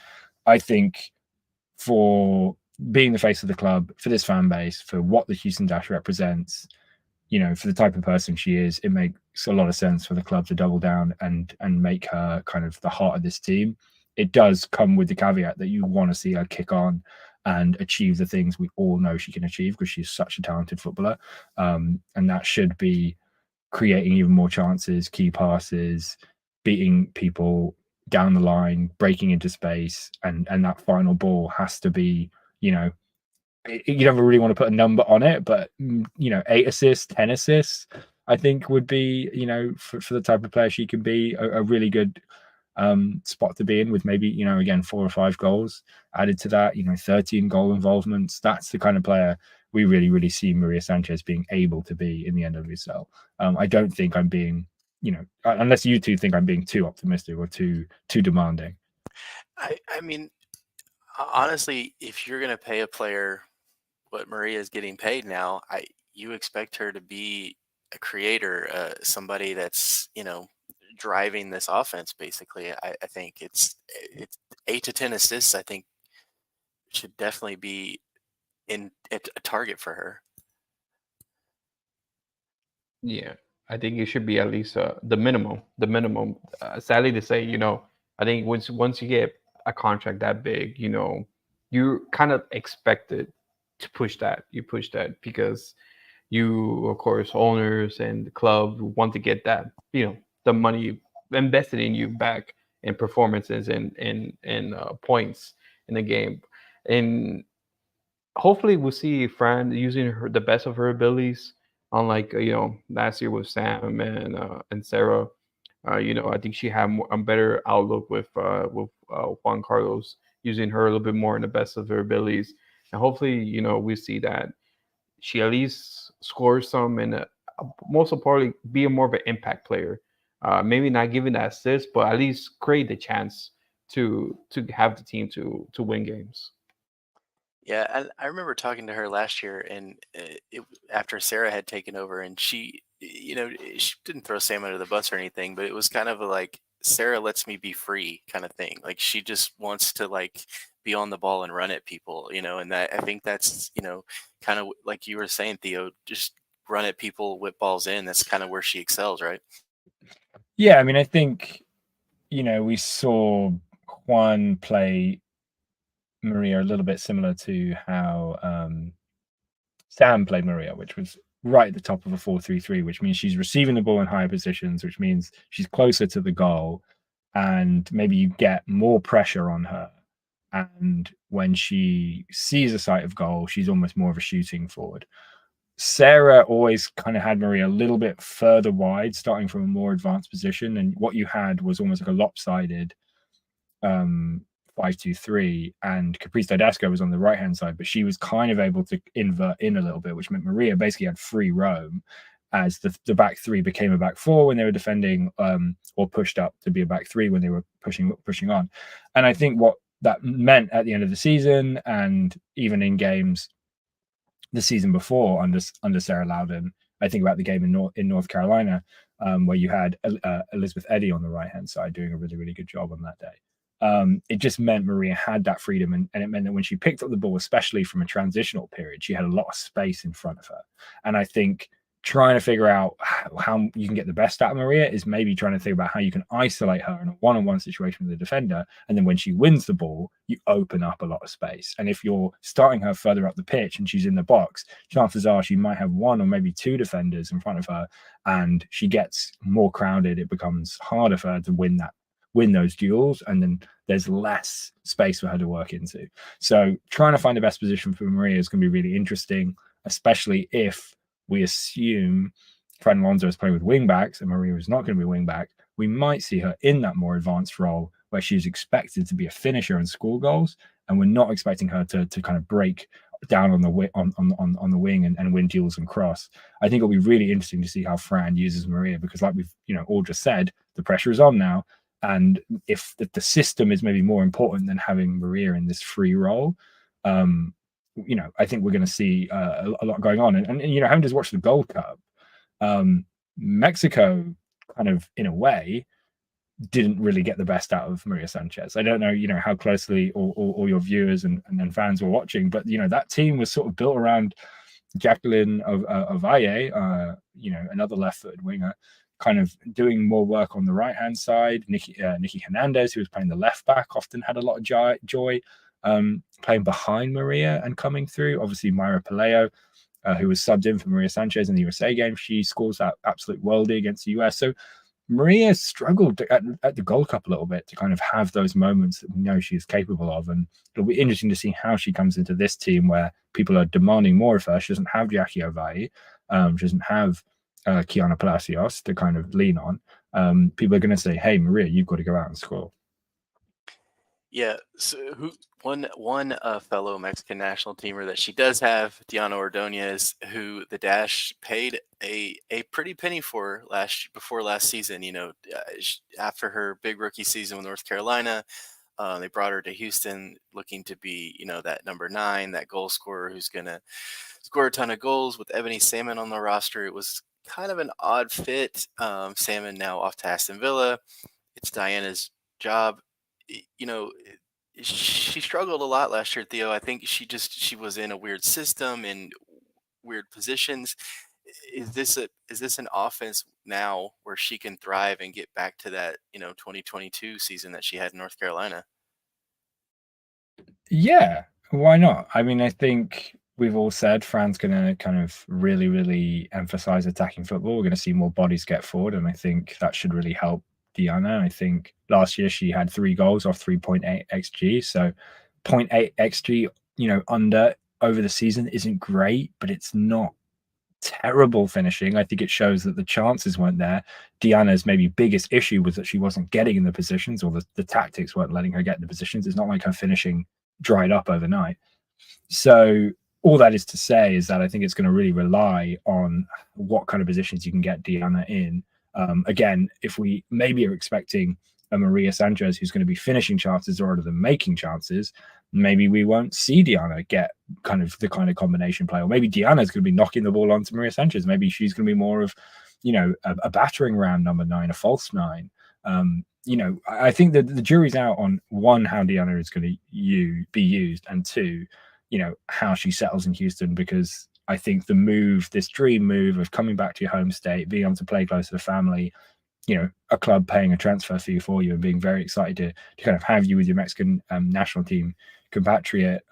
I think for being the face of the club, for this fan base, for what the Houston Dash represents, for the type of person she is, it makes a lot of sense for the club to double down and make her kind of the heart of this team. It does come with the caveat that you want to see her kick on and achieve the things we all know she can achieve, because she's such a talented footballer. And that should be creating even more chances, key passes, beating people down the line, breaking into space, and that final ball has to be, you never really want to put a number on it, but 8 assists, 10 assists, I think would be, for the type of player she can be, a really good spot to be in, with maybe, again, 4 or 5 goals added to that, 13 goal involvements. That's the kind of player we really, really see Maria Sanchez being able to be in the NWSL. I don't think I'm being, unless you two think I'm being too optimistic or too demanding. I mean, honestly, if you're going to pay a player what Maria is getting paid now, you expect her to be a creator, somebody that's, driving this offense. Basically, I think it's 8 to 10 assists. I think should definitely be in a target for her. Yeah, I think it should be at least the minimum. Sadly to say, I think once you get a contract that big, you're kind of expected to push that. You push that because you, of course, owners and the club want to get that, the money invested in you back in performances and points in the game. And hopefully we'll see Fran using the best of her abilities, unlike last year with Sam and Sarah. I think she had a better outlook with Juan Carlos, using her a little bit more in the best of her abilities. And hopefully, we see that she at least scores some, and most importantly, be more of an impact player. Maybe not giving that assist, but at least create the chance to have the team to win games. Yeah, I remember talking to her last year, and after Sarah had taken over, and she didn't throw Sam under the bus or anything, but it was kind of like, Sarah lets me be free kind of thing. Like, she just wants to be on the ball and run at people, and that, I think that's, kind of like you were saying, Theo, just run at people, whip balls in. That's kind of where she excels, right? Yeah, I mean, I think, we saw Juan play Maria a little bit similar to how Sam played Maria, which was right at the top of a 4-3-3, which means she's receiving the ball in higher positions, which means she's closer to the goal, and maybe you get more pressure on her. And when she sees a sight of goal, she's almost more of a shooting forward. Sarah always kind of had Maria a little bit further wide, starting from a more advanced position, and what you had was almost like a lopsided 5-2-3, and Caprice Dydasco was on the right hand side, but she was kind of able to invert in a little bit, which meant Maria basically had free roam as the back three became a back four when they were defending, or pushed up to be a back three when they were pushing on. And I think what that meant at the end of the season, and even in games the season before under Sarah Loudon, I think about the game in North Carolina, where you had Elizabeth Eddy on the right hand side doing a really, really good job on that day. It just meant Maria had that freedom, and it meant that when she picked up the ball, especially from a transitional period, she had a lot of space in front of her. And I think trying to figure out how you can get the best out of Maria is maybe trying to think about how you can isolate her in a one-on-one situation with the defender, and then when she wins the ball, you open up a lot of space. And if you're starting her further up the pitch and she's in the box, chances are she might have 1 or maybe 2 defenders in front of her, and she gets more crowded. It becomes harder for her to win win those duels, and then there's less space for her to work into. So trying to find the best position for Maria is going to be really interesting, especially if we assume Fran Alonso is playing with wing backs and Maria is not going to be wing back. We might see her in that more advanced role where she's expected to be a finisher and score goals, and we're not expecting her to kind of break down on the wing and win duels and cross. I think it'll be really interesting to see how Fran uses Maria, because like we've all just said, the pressure is on now. And if the system is maybe more important than having Maria in this free role, I think we're going to see a lot going on. And having just watched the Gold Cup, Mexico kind of, in a way, didn't really get the best out of Maria Sanchez. I don't know, how closely all your viewers and fans were watching, but that team was sort of built around Jacqueline Ovalle, another left-footed winger, kind of doing more work on the right-hand side. Nikki Hernandez, who was playing the left back, often had a lot of joy playing behind Maria and coming through. Obviously, Mayra Pelayo, who was subbed in for Maria Sanchez in the USA game, she scores that absolute worldie against the US. So Maria struggled at the Gold Cup a little bit to kind of have those moments that we know she's capable of. And it'll be interesting to see how she comes into this team where people are demanding more of her. She doesn't have Jackie Ovalle. She doesn't have Kiana Palacios to kind of lean on. People are going to say, hey, Maria, you've got to go out and score. Yeah, so one fellow Mexican national teamer that she does have, Diana Ordonez, who the Dash paid a pretty penny for before last season. After her big rookie season with North Carolina, they brought her to Houston looking to be, that number 9, that goal scorer who's going to score a ton of goals. With Ebony Salmon on the roster, it was kind of an odd fit. Salmon now off to Aston Villa. It's Diana's job. She struggled a lot last year, Theo. I think she was in a weird system in weird positions. Is this an offense now where she can thrive and get back to that 2022 season that she had in North Carolina? Yeah, why not? I mean, I think we've all said Fran's going to kind of really, really emphasize attacking football. We're going to see more bodies get forward, and I think that should really help Diana. I think last year she had 3 goals off 3.8 xG, so 0.8 xG under over the season isn't great, but it's not terrible finishing. I think it shows that the chances weren't there. Diana's maybe biggest issue was that she wasn't getting in the positions, or the tactics weren't letting her get in the positions. It's not like her finishing dried up overnight. So all that is to say is that I think it's going to really rely on what kind of positions you can get Diana in. Again, if we maybe are expecting a Maria Sanchez who's going to be finishing chances rather than making chances, maybe we won't see Diana get the kind of combination play, or maybe Diana's going to be knocking the ball onto Maria Sanchez. Maybe she's going to be more of, a battering ram number 9, a false 9. I think that the jury's out on, 1, how Diana is going to be used, and 2, how she settles in Houston, because I think this dream move of coming back to your home state, being able to play close to the family, a club paying a transfer fee for you and being very excited to kind of have you with your Mexican national team compatriot,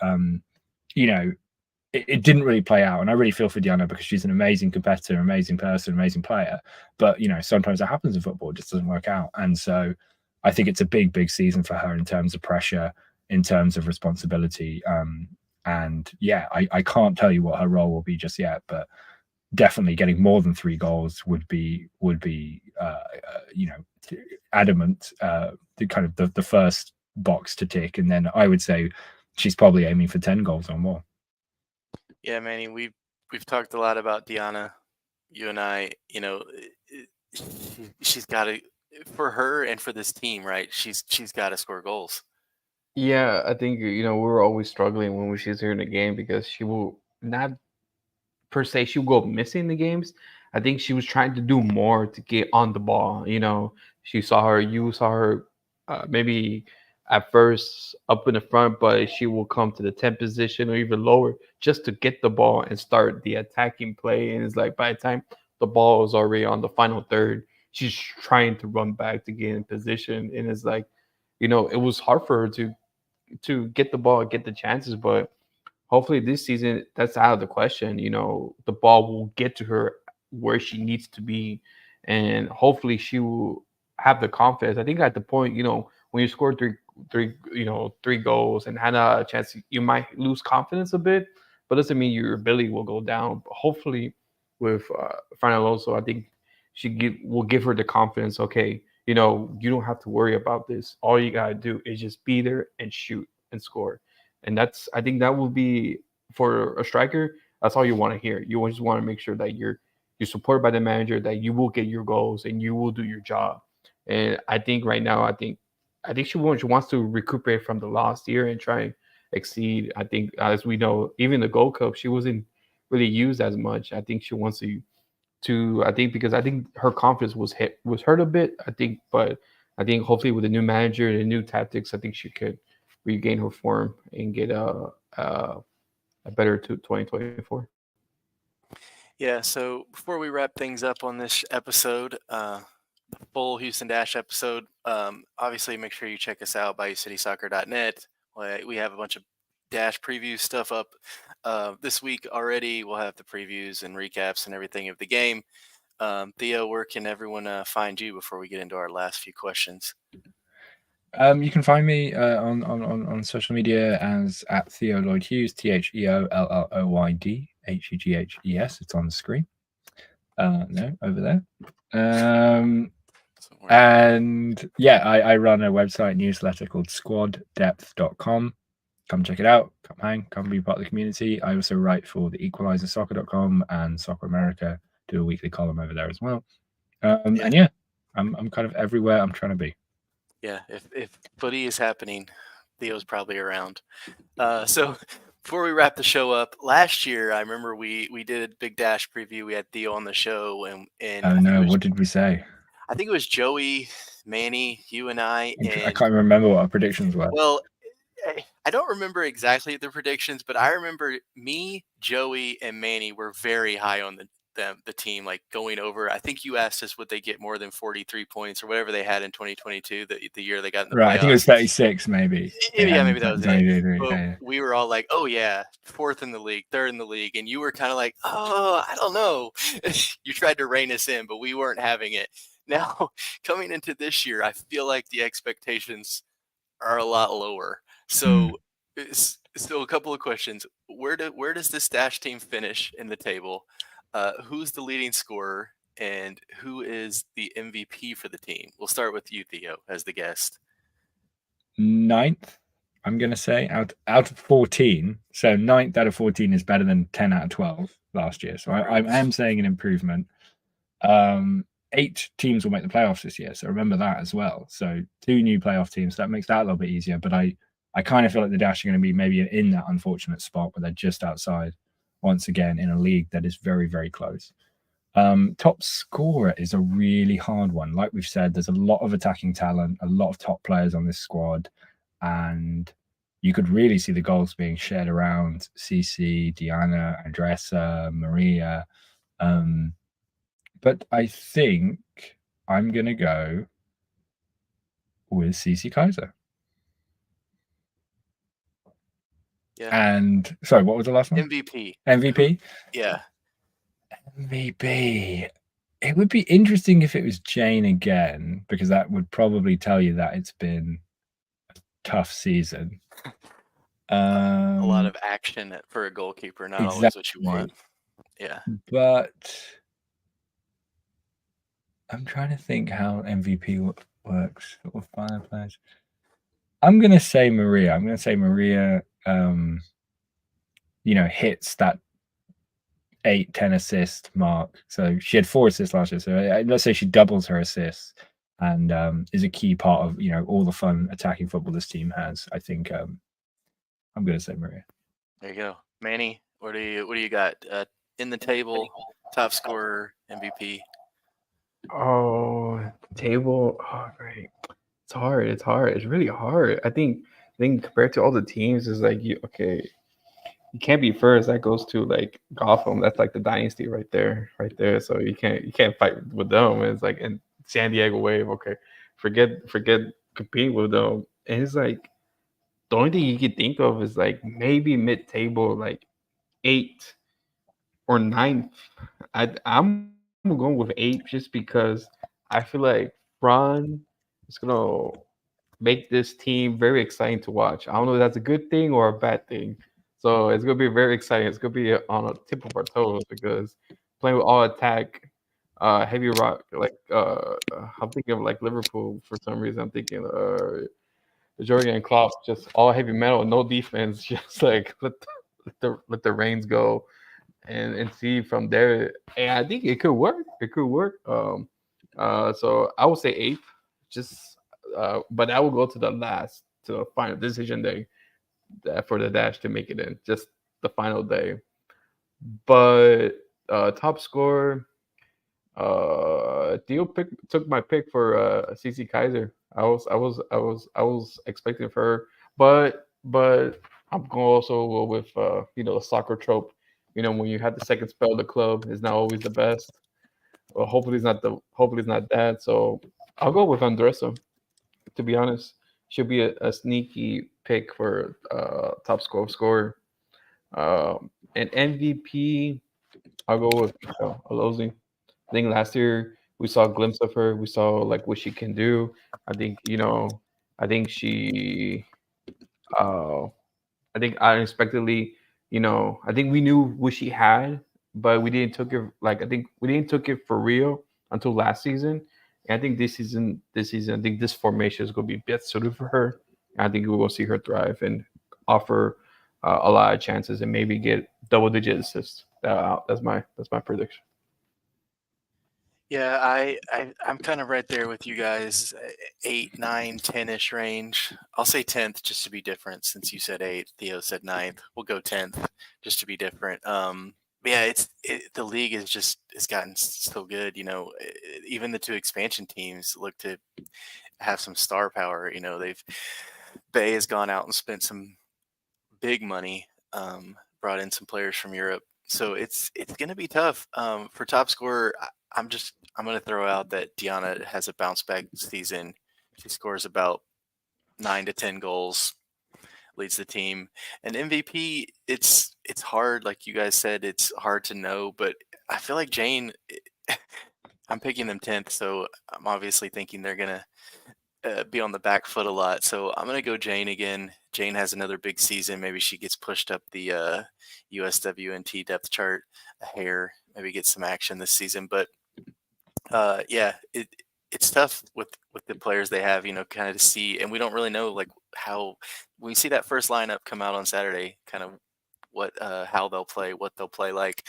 it didn't really play out. And I really feel for Diana, because she's an amazing competitor, amazing person, amazing player. But, sometimes that happens in football. It just doesn't work out. And so I think it's a big, big season for her in terms of pressure, in terms of responsibility. And yeah, I can't tell you what her role will be just yet, but definitely getting more than 3 goals would be adamant, the kind of the first box to tick. And then I would say she's probably aiming for 10 goals or more. Yeah, Manny, we've talked a lot about Diana. You and I, she's got to, for her and for this team, right? She's got to score goals. Yeah, I think we were always struggling when she's here in the game, because she will not per se she will go missing the games. I think she was trying to do more to get on the ball. You saw her maybe at first up in the front, but she will come to the 10th position or even lower just to get the ball and start the attacking play. And it's like by the time the ball is already on the final third, she's trying to run back to get in position. And it's like, it was hard for her to get the ball, get the chances, but hopefully this season that's out of the question. The ball will get to her where she needs to be, and hopefully she will have the confidence. I think at the point, when you score three goals and had a chance, you might lose confidence a bit, but doesn't mean your ability will go down. But hopefully, with Fran Alonso, I think will give her the confidence. Okay, you don't have to worry about this. All you gotta do is just be there and shoot and score, and I think that will be for a striker. That's all you want to hear. You just want to make sure that you're supported by the manager, that you will get your goals and you will do your job. And I think right now, I think she wants to recuperate from the last year and try and exceed. I think, as we know, even the Gold Cup, she wasn't really used as much. I think she wants to I think, because I think her confidence was hurt a bit. But I think hopefully with the new manager and the new tactics, I think she could regain her form and get a better 2024. Yeah, so before we wrap things up on this episode, the full Houston Dash episode, obviously make sure you check us out, BayouCitySoccer.net. We have a bunch of Dash preview stuff up this week already. We'll have the previews and recaps and everything of the game. Theo, where can everyone find you before we get into our last few questions? You can find me on social media as at Theo Lloyd Hughes, TheoLloydHughes. It's on the screen. No, over there. And yeah, I run a website newsletter called squaddepth.com. Come check it out. Come hang. Come be part of the community. I also write for the equalizersoccer.com and Soccer America. Do a weekly column over there as well. And yeah, I'm kind of everywhere I'm trying to be. Yeah, if footy is happening, Theo's probably around. So before we wrap the show up, last year I remember we did a big Dash preview. We had Theo on the show, and oh no, what did we say? I think it was Joey, Manny, you and I. I can't remember what our predictions were. Well, I don't remember exactly the predictions, but I remember me, Joey, and Manny were very high on the team, like going over. I think you asked us would they get more than 43 points or whatever they had in 2022, the year they got in the playoffs. I think it was 36 maybe. Yeah, maybe that was it. But we were all like, oh yeah, 4th in the league, 3rd in the league, and you were kind of like, oh, I don't know. You tried to rein us in, but we weren't having it. Now, coming into this year, I feel like the expectations are a lot lower. So a couple of questions. Where does this Dash team finish in the table? Who's the leading scorer, and who is the MVP for the team? We'll start with you, Theo, as the guest. 9th, I'm going to say, out of 14. So 9th out of 14 is better than 10 out of 12 last year. So I am saying an improvement. 8 teams will make the playoffs this year. So remember that as well. So 2 new playoff teams. That makes that a little bit easier. But I kind of feel like the Dash are going to be maybe in that unfortunate spot where they're just outside once again in a league that is very, very close. Top scorer is a really hard one. Like we've said, there's a lot of attacking talent, a lot of top players on this squad, and you could really see the goals being shared around Cici, Diana, Andressa, Maria. But I think I'm going to go with Cici Kaiser. Yeah. And sorry, what was the last one? MVP. Yeah. MVP. It would be interesting if it was Jane again, because that would probably tell you that it's been a tough season. A lot of action for a goalkeeper, not always what you want. Yeah. But I'm trying to think how MVP works for final players. I'm going to say Maria. Hits that 8-10 assist mark. So she had 4 assists last year. So let's say she doubles her assists and is a key part of all the fun attacking football this team has. I think I'm going to say Maria. There you go, Manny. What do you got in the table? Top scorer, MVP. Oh, table. Oh, great. It's hard. It's really hard. I think compared to all the teams, it's like you can't be first. That goes to like Gotham. That's like the dynasty right there. So you can't fight with them. It's like in San Diego Wave. Okay, forget competing with them. And it's like the only thing you can think of is like maybe mid-table, like 8th or 9th. I'm going with 8 just because I feel like run is gonna make this team very exciting to watch. I don't know if that's a good thing or a bad thing. So it's gonna be very exciting. It's gonna be on a tip of our toes because playing with all attack, heavy rock, like I'm thinking of like Liverpool for some reason. I'm thinking Jurgen and Klopp, just all heavy metal, no defense, just like let the reins go and see from there. And I think it could work. It could work. So I would say eighth, just but I will go to the final decision day for the dash to make it in, just the final day. But top score, Theo took my pick for CC Kaiser. I was expecting for her, but I'm going to also go with the soccer trope. When you have the second spell, the club is not always the best. Well, hopefully it's not that. So I'll go with Andressa. To be honest, she'll be a sneaky pick for top scorer. And MVP, I'll go with Michelle Alozi. I think last year we saw a glimpse of her. We saw like what she can do. I think I think she. I think unexpectedly, I think we knew what she had, but we didn't took it like I think we didn't took it for real until last season. And I think this season, I think this formation is going to be best suited for her. And I think we will see her thrive and offer a lot of chances and maybe get double-digit assists. That's my prediction. Yeah, I'm kind of right there with you guys. 8, 9, 10-ish range. I'll say 10th just to be different. Since you said 8, Theo said 9th. We'll go 10th just to be different. Yeah, the league it's gotten so good. Even the two expansion teams look to have some star power. Bay has gone out and spent some big money, brought in some players from Europe. So it's going to be tough for top scorer. I'm going to throw out that Diana has a bounce back season. She scores about 9 to 10 goals, leads the team. And MVP, it's hard, like you guys said, it's hard to know. But I feel like Jane, I'm picking them 10th, so I'm obviously thinking they're going to be on the back foot a lot. So I'm going to go Jane again. Jane has another big season. Maybe she gets pushed up the USWNT depth chart a hair. Maybe get some action this season. But yeah, it's tough with the players they have, kind of to see, and we don't really know like how when we see that first lineup come out on Saturday, kind of what how they'll play, what they'll play like.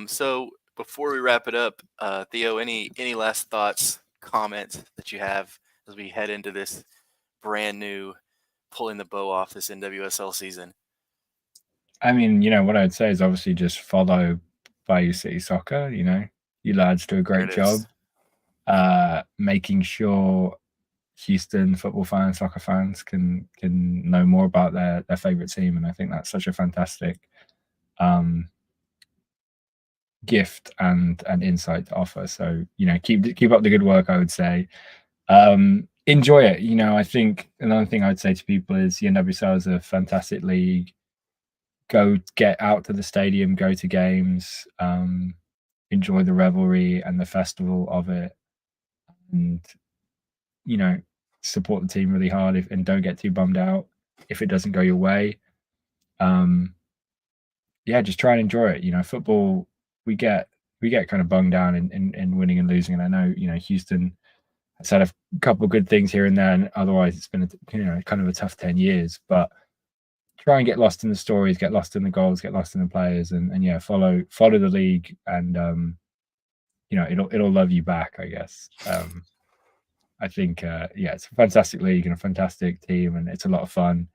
So before we wrap it up, Theo, any last thoughts, comments that you have as we head into this brand new pulling the bow off this NWSL season? I mean, what I'd say is obviously just follow Bayou City Soccer. You lads do a great job making sure Houston football fans, soccer fans can know more about their favorite team, and I think that's such a fantastic gift and insight to offer. So keep up the good work, I would say. Enjoy it. I think another thing I'd say to people is the NWSL is a fantastic league. Go get out to the stadium, go to games, enjoy the revelry and the festival of it, and support the team really hard and don't get too bummed out if it doesn't go your way. Yeah, just try and enjoy it. Football, we get kind of bunged down in winning and losing, and I know Houston has had a couple of good things here and there, and otherwise it's been kind of a tough 10 years. But try and get lost in the stories, get lost in the goals, get lost in the players, and yeah, follow the league, and it'll love you back, I guess. I think yeah, it's a fantastic league and a fantastic team, and it's a lot of fun.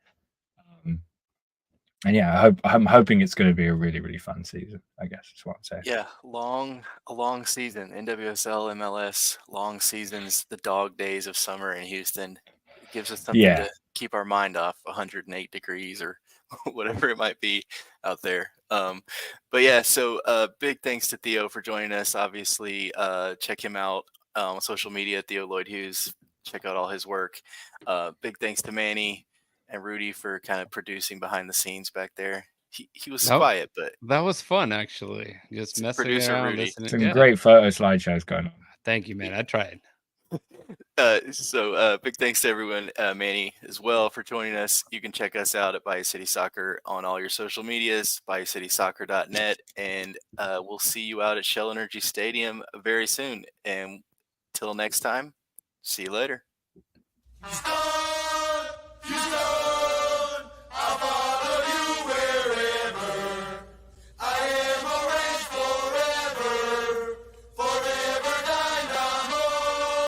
And yeah, I'm hoping it's going to be a really, really fun season, I guess is what I'm saying. Yeah, a long season. NWSL, MLS, long seasons, the dog days of summer in Houston. It gives us something to keep our mind off 108 degrees or whatever it might be out there. But yeah, so big thanks to Theo for joining us. Obviously, check him out on social media, Theo Lloyd Hughes. Check out all his work. Big thanks to Manny and Rudy for kind of producing behind the scenes back there. He was quiet, but that was fun actually. Just messing around, Rudy. listening. Some great photo slideshows going on. Thank you, man. I tried. Big thanks to everyone, Manny as well, for joining us. You can check us out at Bayou City Soccer on all your social medias, BayouCitySoccer.net, and we'll see you out at Shell Energy Stadium very soon. And till next time, see you later. Houston!